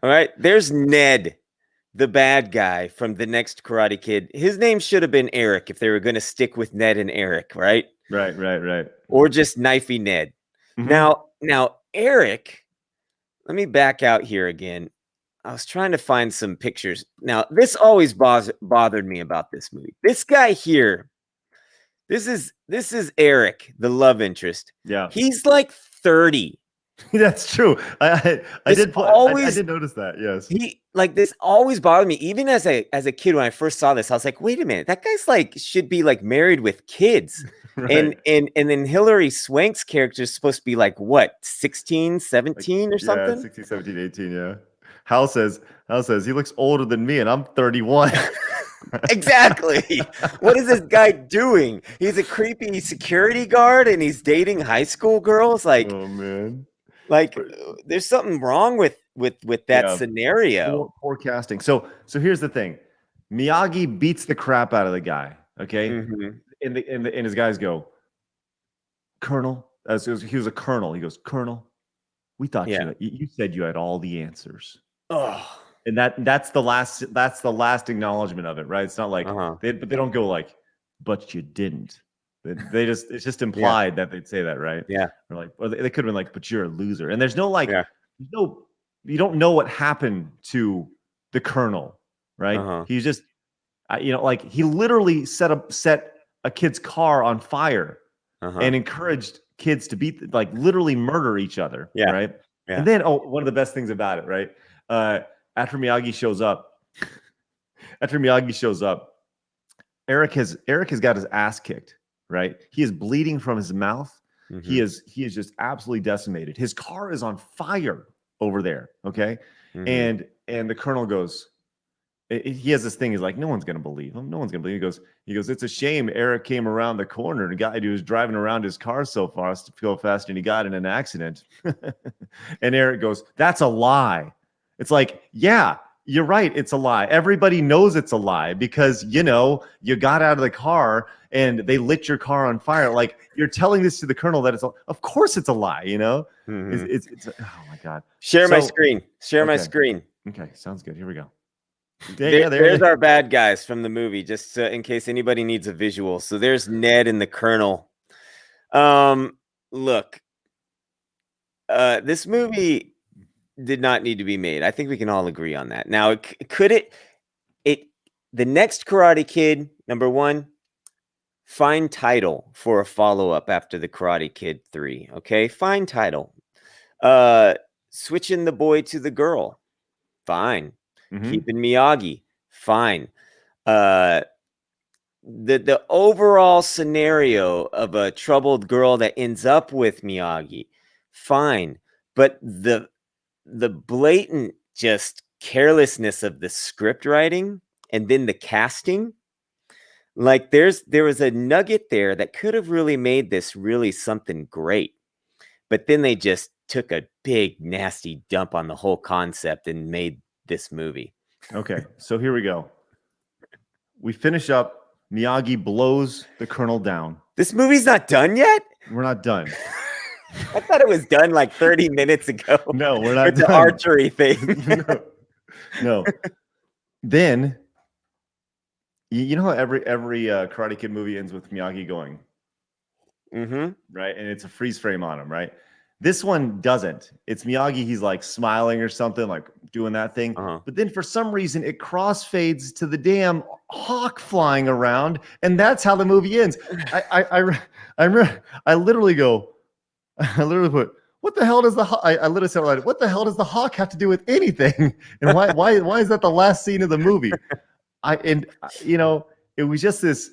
All right, there's Ned, the bad guy from the next Karate Kid. His name should have been Eric if they were going to stick with Ned and Eric, right? Right. Or just Knifey Ned. Now Eric, let me back out here again. I was trying to find some pictures. Now, this always bothered me about this movie. This guy here, this is Eric, the love interest. Yeah. He's like 30. That's true. I did notice that. Yes. This always bothered me. Even as a kid, when I first saw this, I was like, wait a minute, that guy's should be married with kids. Right. And then Hilary Swank's character is supposed to be what, 16, 17 or something? Yeah, 16, 17, 18, yeah. Hal says he looks older than me and I'm 31. Exactly. What is this guy doing? He's a creepy security guard and he's dating high school girls. Oh man. There's something wrong with that scenario. Poor casting. So here's the thing. Miyagi beats the crap out of the guy. Okay. And his guys go, Colonel, he was a colonel. He goes, Colonel, we thought you said you had all the answers. Oh. And that's the last acknowledgement of it, right? It's not but they don't go but you didn't. It's just implied that they'd say that, right? Yeah. Or they could have been but you're a loser. And there's no you don't know what happened to the colonel, right? He's just, he literally set a kid's car on fire and encouraged kids to literally murder each other. Yeah. Right. Yeah. And then, one of the best things about it, right? After Miyagi shows up, Eric has got his ass kicked. Right? He is bleeding from his mouth. He is just absolutely decimated. His car is on fire over there. Okay. And the colonel goes, he has this thing. He's like, no one's going to believe him. No one's going to believe him. He goes, it's a shame Eric came around the corner and a guy who was driving around his car so fast and he got in an accident. And Eric goes, that's a lie. It's like, yeah, you're right. It's a lie. Everybody knows it's a lie because, you got out of the car and they lit your car on fire. Like, you're telling this to the colonel that of course it's a lie, It's oh my God. Share my screen. My screen. Okay. Sounds good. Here we go. There's our bad guys from the movie, just in case anybody needs a visual. So there's Ned and the colonel. Look, this movie did not need to be made. I think we can all agree on that. Now, the next Karate Kid, number one, find title for a follow-up after the Karate Kid 3. Okay, find title. Switching the boy to the girl, fine. Keeping Miyagi, fine. The overall scenario of a troubled girl that ends up with Miyagi, fine. But the blatant just carelessness of the script writing and then the casting, like there was a nugget there that could have really made this really something great. But then they just took a big nasty dump on the whole concept and made this movie. Okay, so here we go. We finish up. Miyagi blows the colonel down. This movie's not done yet? We're not done. I thought it was done like 30 minutes ago. No, we're not with done. The archery thing. No. Then, you know how every Karate Kid movie ends with Miyagi going, right? And it's a freeze frame on him, right? This one doesn't. It's Miyagi. He's like smiling or something, like doing that thing. But then for some reason, it crossfades to the damn hawk flying around, and that's how the movie ends. I literally put, what the hell does I literally said, what the hell does the hawk have to do with anything? And why is that the last scene of the movie? It was just this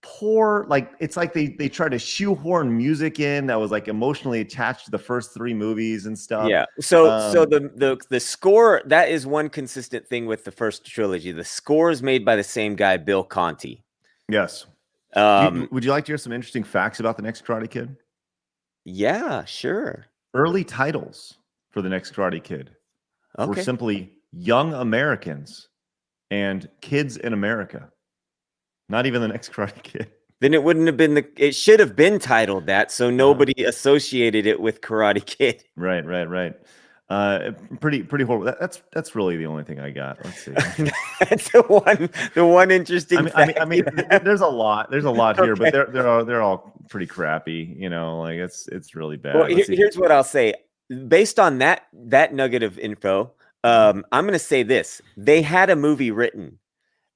poor, like, it's like they tried to shoehorn music in that was like emotionally attached to the first 3 movies and stuff. Yeah. So the score, that is one consistent thing with the first trilogy. The score is made by the same guy, Bill Conti. Yes. Would you like to hear some interesting facts about the next Karate Kid? Yeah, sure. Early titles for the next Karate Kid were simply Young Americans and Kids in America. Not even the next Karate Kid. Then it wouldn't have been it should have been titled that, so nobody associated it with Karate Kid. Right. Pretty horrible. That's really the only thing I got. Let's see. That's the one interesting fact. I mean, there's a lot here, but they're all pretty crappy. Like it's really bad. Well, here's what I'll say. Based on that nugget of info, I'm going to say this: they had a movie written.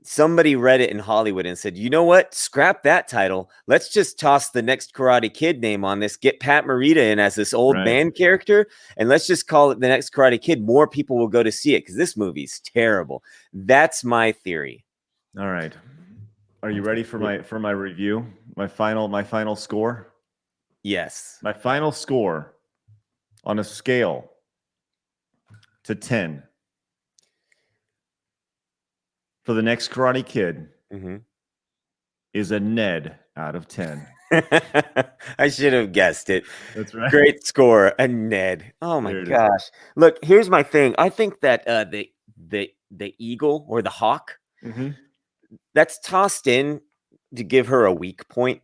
Somebody read it in Hollywood and said, you know what? Scrap that title. Let's just toss the next Karate Kid name on this. Get Pat Morita in as this old man character. And let's just call it the next Karate Kid. More people will go to see it because this movie's terrible. That's my theory. All right. Are you ready for my review? My final score? Yes. My final score on a scale to 10. For the next Karate Kid is a Ned out of 10. I should have guessed it. That's right. Great score, a Ned. Oh my gosh! Look, here's my thing. I think that the eagle or the hawk that's tossed in to give her a weak point.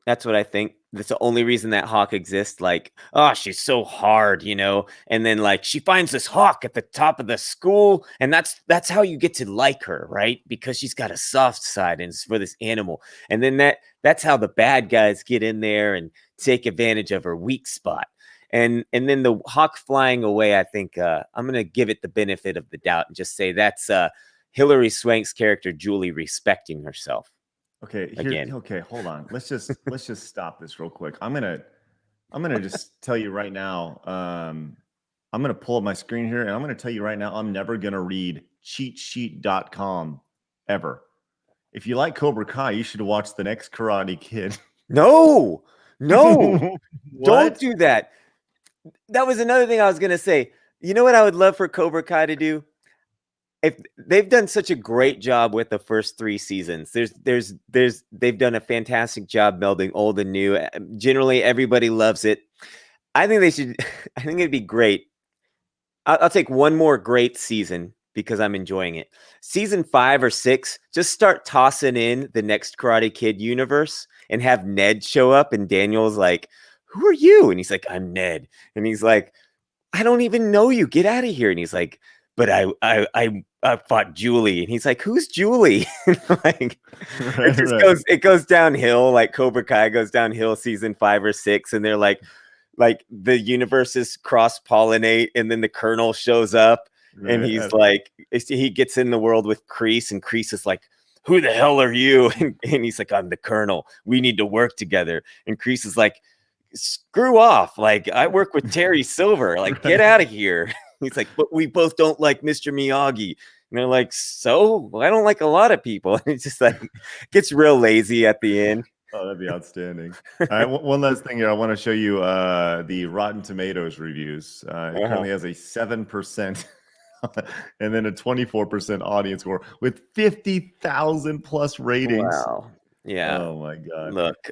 That's what I think. That's the only reason that hawk exists. Like, oh, she's so hard, and then like she finds this hawk at the top of the school, and that's how you get to like her, right? Because she's got a soft side and it's for this animal. And then that's how the bad guys get in there and take advantage of her weak spot. And then the hawk flying away, I think I'm gonna give it the benefit of the doubt and just say that's Hilary Swank's character Julie respecting herself. Okay, okay, hold on. Let's just stop this real quick. I'm gonna just tell you right now. I'm gonna pull up my screen here, and I'm gonna tell you right now. I'm never gonna read cheatsheet.com ever. If you like Cobra Kai, you should watch the next Karate Kid. No, No, don't What? do that. That was another thing I was gonna say. You know what I would love for Cobra Kai to do? If they've done such a great job with the first 3 seasons. They've done a fantastic job melding old and new. Generally, everybody loves it. I think they should. I think it'd be great. I'll take one more great season because I'm enjoying it. Season 5 or 6, just start tossing in the next Karate Kid universe and have Ned show up, and Daniel's like, "Who are you?" And he's like, "I'm Ned." And he's like, "I don't even know you. Get out of here." And he's like, "But I fought Julie." And he's like, "Who's Julie?" Like, Right, it goes downhill. Like Cobra Kai goes downhill season 5 or 6, and they're like the universes cross pollinate, and then the Colonel shows up, and right. he's like, he gets in the world with Kreese, and Kreese is like, "Who the hell are you?" And he's like, "I'm the Colonel. We need to work together." And Kreese is like, "Screw off. Like, I work with Terry Silver. Like, get out of here." He's like, "But we both don't like Mr. Miyagi." And they're like, "So? Well, I don't like a lot of people." And it's just like, gets real lazy at the end. Oh, that'd be outstanding. All right, one last thing here. I want to show you the Rotten Tomatoes reviews. It currently has a 7% and then a 24% audience score with 50,000 plus ratings. Wow. Yeah. Oh my God. Look,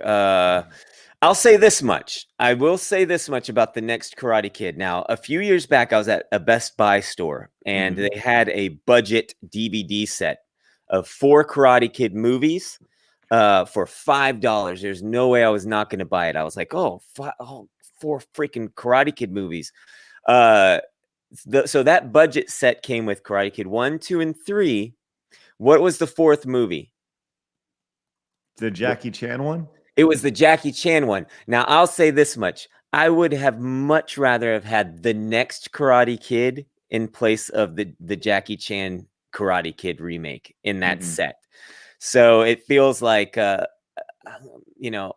I'll say this much. I will say this much about the next Karate Kid. Now, a few years back, I was at a Best Buy store, and they had a budget DVD set of 4 Karate Kid movies for $5. There's no way I was not going to buy it. I was like, oh, 4 freaking Karate Kid movies. So that budget set came with Karate Kid 1, 2, and 3. What was the 4th movie? The Jackie Chan one? It was the Jackie Chan one. Now, I'll say this much. I would have much rather have had the next Karate Kid in place of the Jackie Chan Karate Kid remake in that set. So it feels like, you know,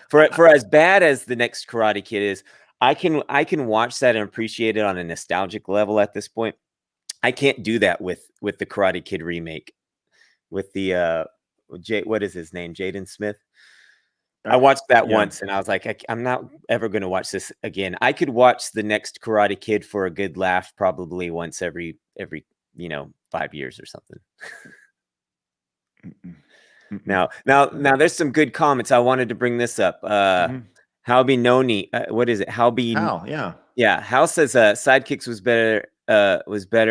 for as bad as the next Karate Kid is, I can watch that and appreciate it on a nostalgic level at this point. I can't do that with the Karate Kid remake, with the what is his name? Jaden Smith. I watched that once, and I was like, I'm not ever going to watch this again. I could watch the next Karate Kid for a good laugh, probably once every 5 years or something. Now, there's some good comments. I wanted to bring this up. Halby Noni, what is it? Halby? Hal, yeah. Hal says Sidekicks was better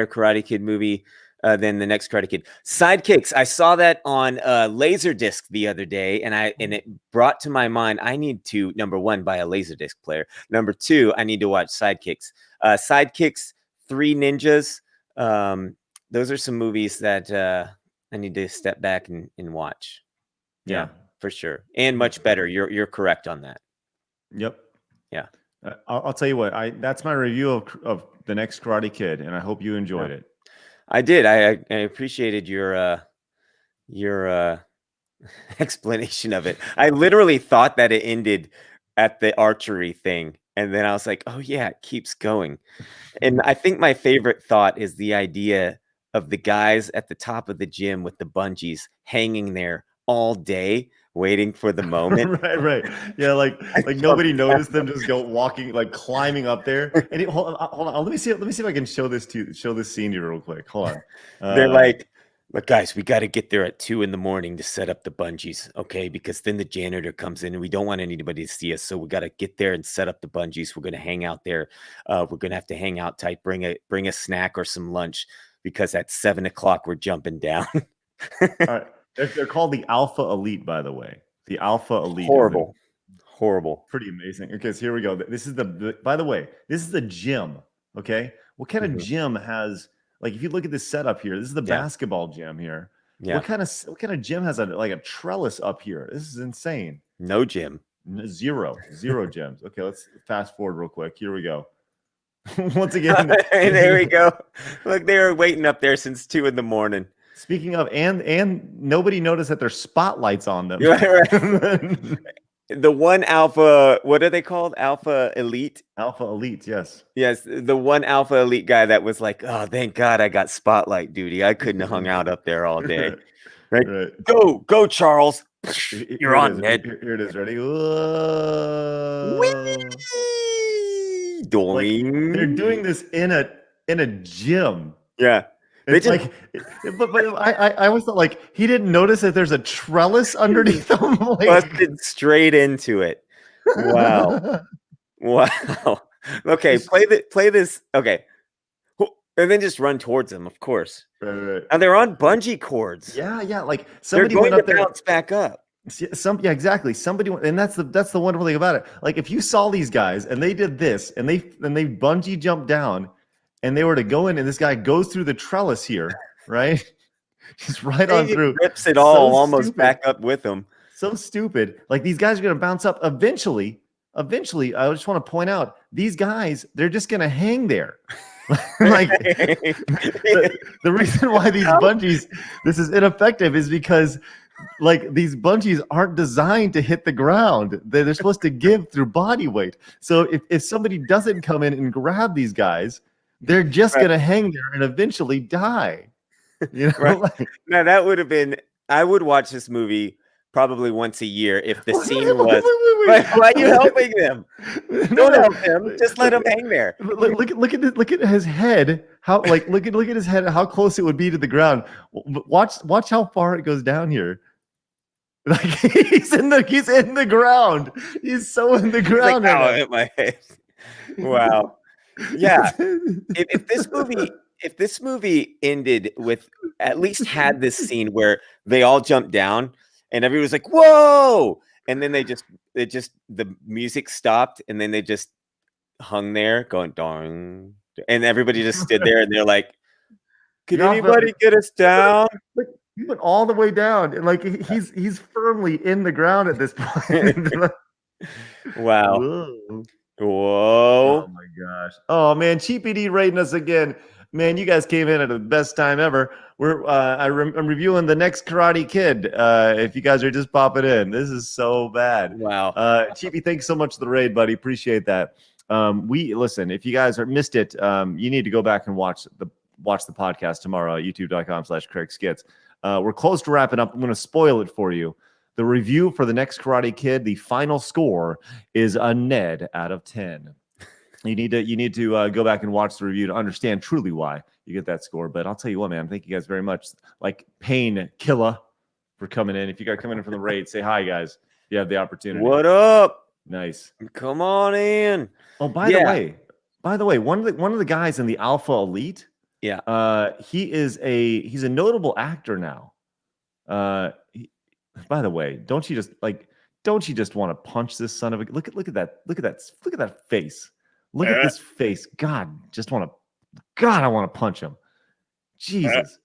Karate Kid movie than the next Karate Kid. Sidekicks, I saw that on Laserdisc the other day, and it brought to my mind, I need to, number 1, buy a Laserdisc player. Number 2, I need to watch Sidekicks. Sidekicks, 3 Ninjas. Those are some movies that I need to step back and watch. Yeah, for sure. And much better. You're correct on that. Yep. Yeah. I'll tell you what. That's my review of the next Karate Kid, and I hope you enjoyed it. I did. I appreciated your explanation of it. I literally thought that it ended at the archery thing, and then I was like, "Oh yeah, it keeps going." And I think my favorite thought is the idea of the guys at the top of the gym with the bungees hanging there all day, waiting for the moment. right. Yeah, like nobody noticed them just walking, like climbing up there. And hold on. Let me see if I can show this scene to you real quick. Hold on. They're like, "But guys, we got to get there at 2 a.m. to set up the bungees, okay? Because then the janitor comes in, and we don't want anybody to see us. So we got to get there and set up the bungees. We're gonna hang out there. We're gonna have to hang out tight. Bring a snack or some lunch, because at 7 o'clock we're jumping down." All right. They're called the Alpha Elite, by the way. The Alpha Elite. Horrible. Pretty amazing. Okay, so here we go. This is by the way, this is the gym. Okay. What kind of gym has, like, if you look at this setup here, this is the basketball gym here. Yeah. What kind of gym has a trellis up here? This is insane. No gym. Zero gyms. Okay, let's fast forward real quick. Here we go. Once again. There we go. Look, they were waiting up there since 2 a.m. Speaking of, and nobody noticed that there's spotlights on them. Right. The one Alpha, what are they called? Alpha Elite? Alpha Elite, yes. Yes, the one Alpha Elite guy that was like, "Oh, thank God I got spotlight duty. I couldn't have hung out up there all day." Right? Right. Go, Charles. You're on, Ned. Here it is. Ready? Whoa. Whee! Like they're Doing. doing this in a gym. Yeah. They It's just like, but I always thought like he didn't notice that there's a trellis underneath them. Like, busted straight into it. Wow. Wow. Okay, play this. Okay. And then just run towards them, of course. Right. And they're on bungee cords. Yeah. Like They're somebody going went to up there. bounce back up. Yeah, exactly. Somebody, and that's the wonderful thing about it. Like if you saw these guys and they did this and they bungee jumped down, and they were to go in, and this guy goes through the trellis here, right? Just right on He through. rips it all So almost stupid. back up with him. So stupid. Like these guys are going to bounce up eventually. Eventually, I just want to point out these guys, they're just going to hang there. Like the reason why these bungees, this is ineffective, is because like these bungees aren't designed to hit the ground. They're supposed to give through body weight. So if somebody doesn't come in and grab these guys, they're just going to hang there and eventually die. You know, Right. Now that would have been. I would watch this movie probably once a year if the scene was. Wait. Why are you helping them? No, Don't help him. Just let him hang there. Look at his head. How like look at his head. How close it would be to the ground. Watch how far it goes down here. Like he's in the ground. He's so in the It's ground. like, right oh, hit my head. Wow. Yeah. If this movie ended with at least had this scene where they all jumped down and everybody was like, whoa, and then the music stopped and then they just hung there going dong, and everybody just stood there and they're like, could anybody get us down? He went all the way down, and like he's firmly in the ground at this point. Wow. Whoa. Whoa. Oh my gosh. Oh man, Cheapy D rating us again. Man, you guys came in at the best time ever. I'm reviewing The Next Karate Kid. If you guys are just popping in, this is so bad. Wow. Cheapy, thanks so much for the raid, buddy. Appreciate that. Listen, if you guys missed it, you need to go back and watch the podcast tomorrow at youtube.com/CraigSkits. We're close to wrapping up. I'm going to spoil it for you. The review for The Next Karate Kid, the final score is a Ned out of 10. You need to go back and watch the review to understand truly why you get that score. But I'll tell you what, man, thank you guys very much. Like Pain Killer for coming in. If you guys coming in from the raid, say hi, guys. You have the opportunity. What up? Nice. Come on in. Oh, by the way, one of the guys in the Alpha Elite. Yeah. He's a notable actor now. By the way, don't you just want to punch this son of a look at that face. Look at this face. God, I want to punch him. Jesus.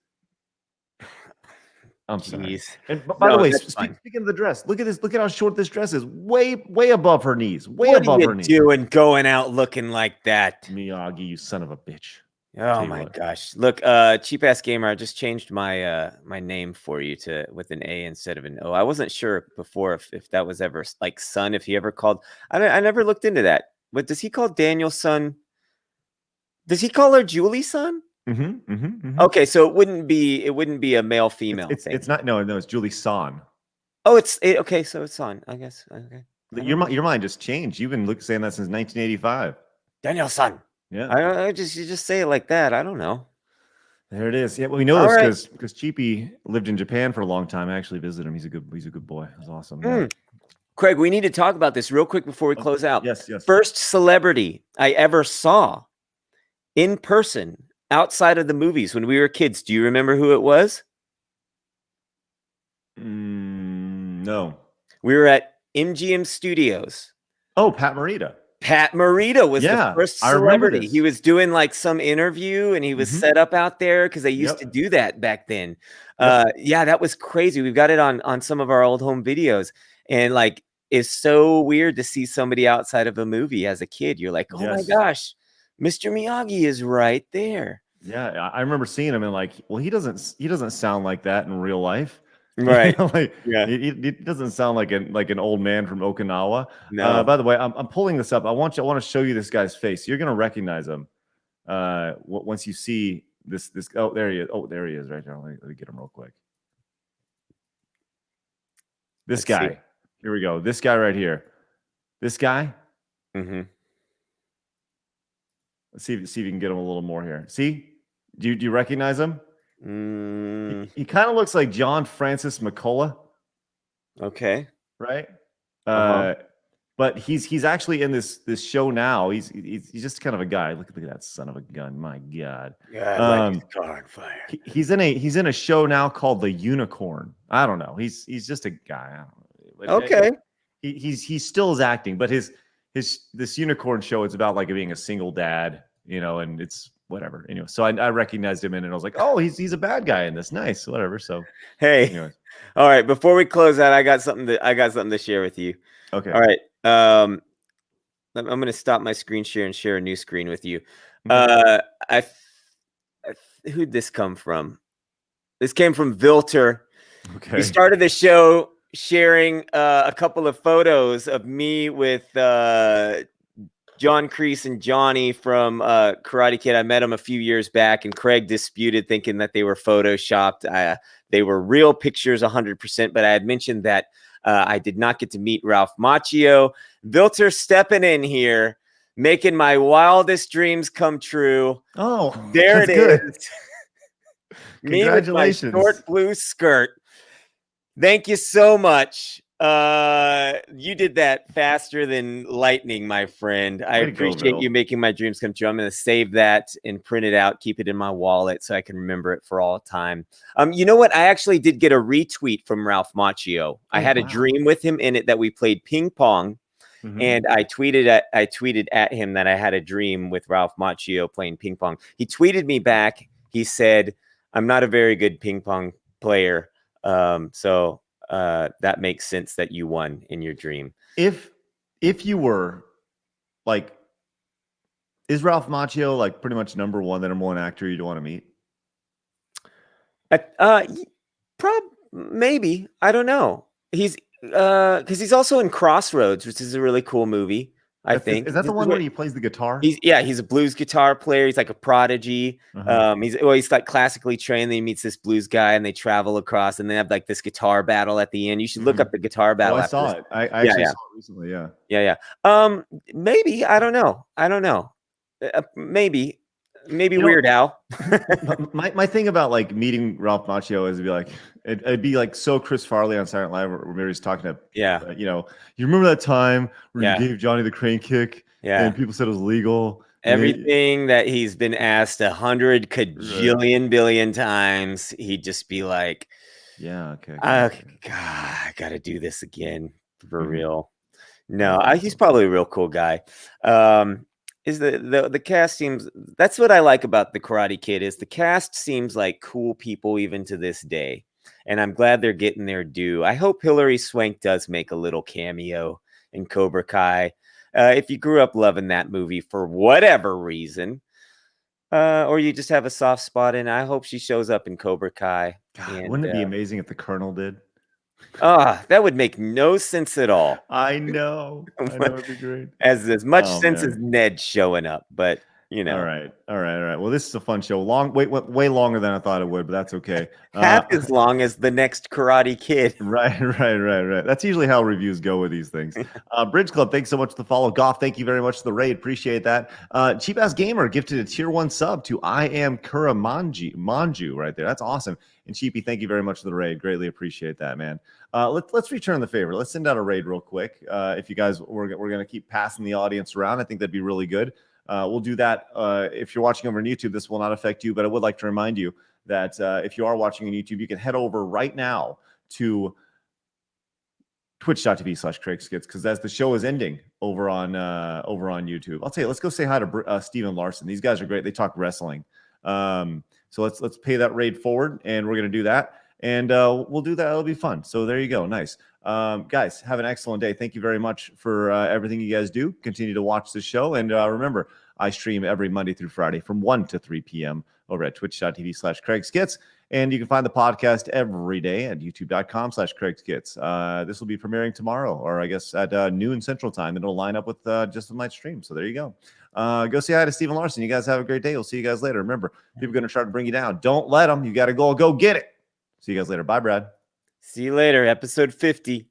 I'm sorry. Jeez. And by the way, fine. speaking of the dress, look at this. Look at how short this dress is. Way above her knees. What above are her you knees. doing going out looking like that? Miyagi, you son of a bitch. Oh my gosh. Look, Cheap Ass Gamer, I just changed my my name for you to with an A instead of an O. I wasn't sure before if that was ever like son, if he ever called. I never looked into that. But does he call Daniel son? Does he call her Julie son? Okay, so it wouldn't be a male female thing. It's not no, it's Julie San. Oh, okay, so it's son, I guess. Okay. Your mind just changed. You've been saying that since 1985. Daniel son. Yeah. You just say it like that. I don't know. There it is. Yeah, well, we know this because Cheapy lived in Japan for a long time. I actually visited him. He's a good boy. It was awesome. Yeah. Craig, we need to talk about this real quick before we close out. Yes. First celebrity I ever saw in person outside of the movies when we were kids. Do you remember who it was? No. We were at MGM Studios. Oh, Pat Morita. Pat Morita was the first celebrity. He was doing like some interview and he was set up out there because they used to do that back then. Yeah, that was crazy. We've got it on some of our old home videos. And like, it's so weird to see somebody outside of a movie as a kid. You're like, oh my gosh, Mr. Miyagi is right there. Yeah, I remember seeing him and like, well, he doesn't sound like that in real life. Right. He doesn't sound like an old man from Okinawa. No. By the way, I'm pulling this up. I want to show you this guy's face. You're gonna recognize him once you see this. Oh, there he is. Oh, there he is right there. Let me get him real quick. This Let's see. guy. Here we go. This guy right here. This guy. Mm-hmm. Let's see if you can get him a little more here. See? Do you recognize him? He kind of looks like John Francis McCullough, Okay. right? Uh-huh. But he's actually in this show now. He's just kind of a guy. Look at that son of a gun. My God. God, like his car on fire. He's in a show now called The Unicorn. I don't know. He's just a guy. I don't know. But Okay. He still is acting, but this unicorn show is about like being a single dad, and it's whatever. Anyway, so I recognized him in it, and I was like, oh, he's a bad guy in this. Nice, whatever. So Hey. anyways. All right. Before we close out, I got something to share with you. Okay. All right. I'm going to stop my screen share and share a new screen with you. Who'd this come from? This came from Vilter. Okay. He started the show sharing a couple of photos of me with John Kreese and Johnny from Karate Kid. I met him a few years back, and Craig disputed, thinking that they were photoshopped. They were real pictures 100%, but I had mentioned that I did not get to meet Ralph Macchio. Vilter stepping in here, making my wildest dreams come true. Oh, there it good. is. Me with my short blue skirt. Thank you so much. You did that faster than lightning, my friend. I appreciate you making my dreams come true. I'm going to save that and print it out, keep it in my wallet so I can remember it for all time. You know what? I actually did get a retweet from Ralph Macchio. I had a dream with him in it that we played ping pong. And I tweeted at him that I had a dream with Ralph Macchio playing ping pong. He tweeted me back. He said, I'm not a very good ping pong player. So that makes sense that you won in your dream. If you were like, is Ralph Macchio like pretty much the number one actor you'd want to meet? Maybe. I don't know. He's because he's also in Crossroads, which is a really cool movie. I think. Is that the one where he plays the guitar? He's a blues guitar player. He's like a prodigy. He's like classically trained. Then he meets this blues guy, and they travel across, and they have like this guitar battle at the end. You should look up the guitar battle. I saw it. I actually saw it recently. Yeah. Maybe. I don't know. Maybe Weird Al. my thing about like meeting Ralph Macchio is it'd be like so Chris Farley on Saturday Night Live where Mary's talking to you remember that time where you gave Johnny the crane kick and people said it was legal. Everything that he's been asked 100 cajillion billion times, he'd just be like, okay. God, I gotta do this again for real. No, he's probably a real cool guy. Is the cast seems, that's what I like about the Karate Kid, is the cast seems like cool people even to this day, and I'm glad they're getting their due. I hope Hilary Swank does make a little cameo in Cobra Kai. If you grew up loving that movie for whatever reason, or you just have a soft spot in, I hope she shows up in Cobra Kai. God, wouldn't it be amazing if the Colonel did? That would make no sense at all. I know it'd be great. As much sense as Ned showing up, but All right. Well, this is a fun show. Way longer than I thought it would, but that's okay. Half as long as the next Karate Kid. Right. That's usually how reviews go with these things. Bridge Club, thanks so much for the follow. Goff, thank you very much for the raid. Appreciate that. Cheap Ass Gamer gifted a tier 1 sub to I Am Kura Manju right there. That's awesome. And Cheapy, thank you very much for the raid. Greatly appreciate that, man. Let's return the favor. Let's send out a raid real quick. If you guys, we're going to keep passing the audience around. I think that'd be really good. We'll do that. If you're watching over on YouTube, this will not affect you, but I would like to remind you that if you are watching on YouTube, you can head over right now to twitch.tv/CraigSkits, because as the show is ending over on YouTube, I'll tell you, let's go say hi to Steven Larson. These guys are great. They talk wrestling. So let's pay that raid forward, and we're going to do that. And we'll do that. It'll be fun. So there you go. Nice. Guys, have an excellent day. Thank you very much for everything you guys do. Continue to watch the show. And remember, I stream every Monday through Friday from 1 to 3 p.m. over at twitch.tv/CraigSkits. And you can find the podcast every day at youtube.com/CraigSkits. This will be premiering tomorrow, or I guess at noon Central Time. It'll line up with just my stream. So there you go. Go say hi to Steven Larson. You guys have a great day. We'll see you guys later. Remember, people are going to try to bring you down. Don't let them. You got to go get it. See you guys later. Bye, Brad. See you later. Episode 50.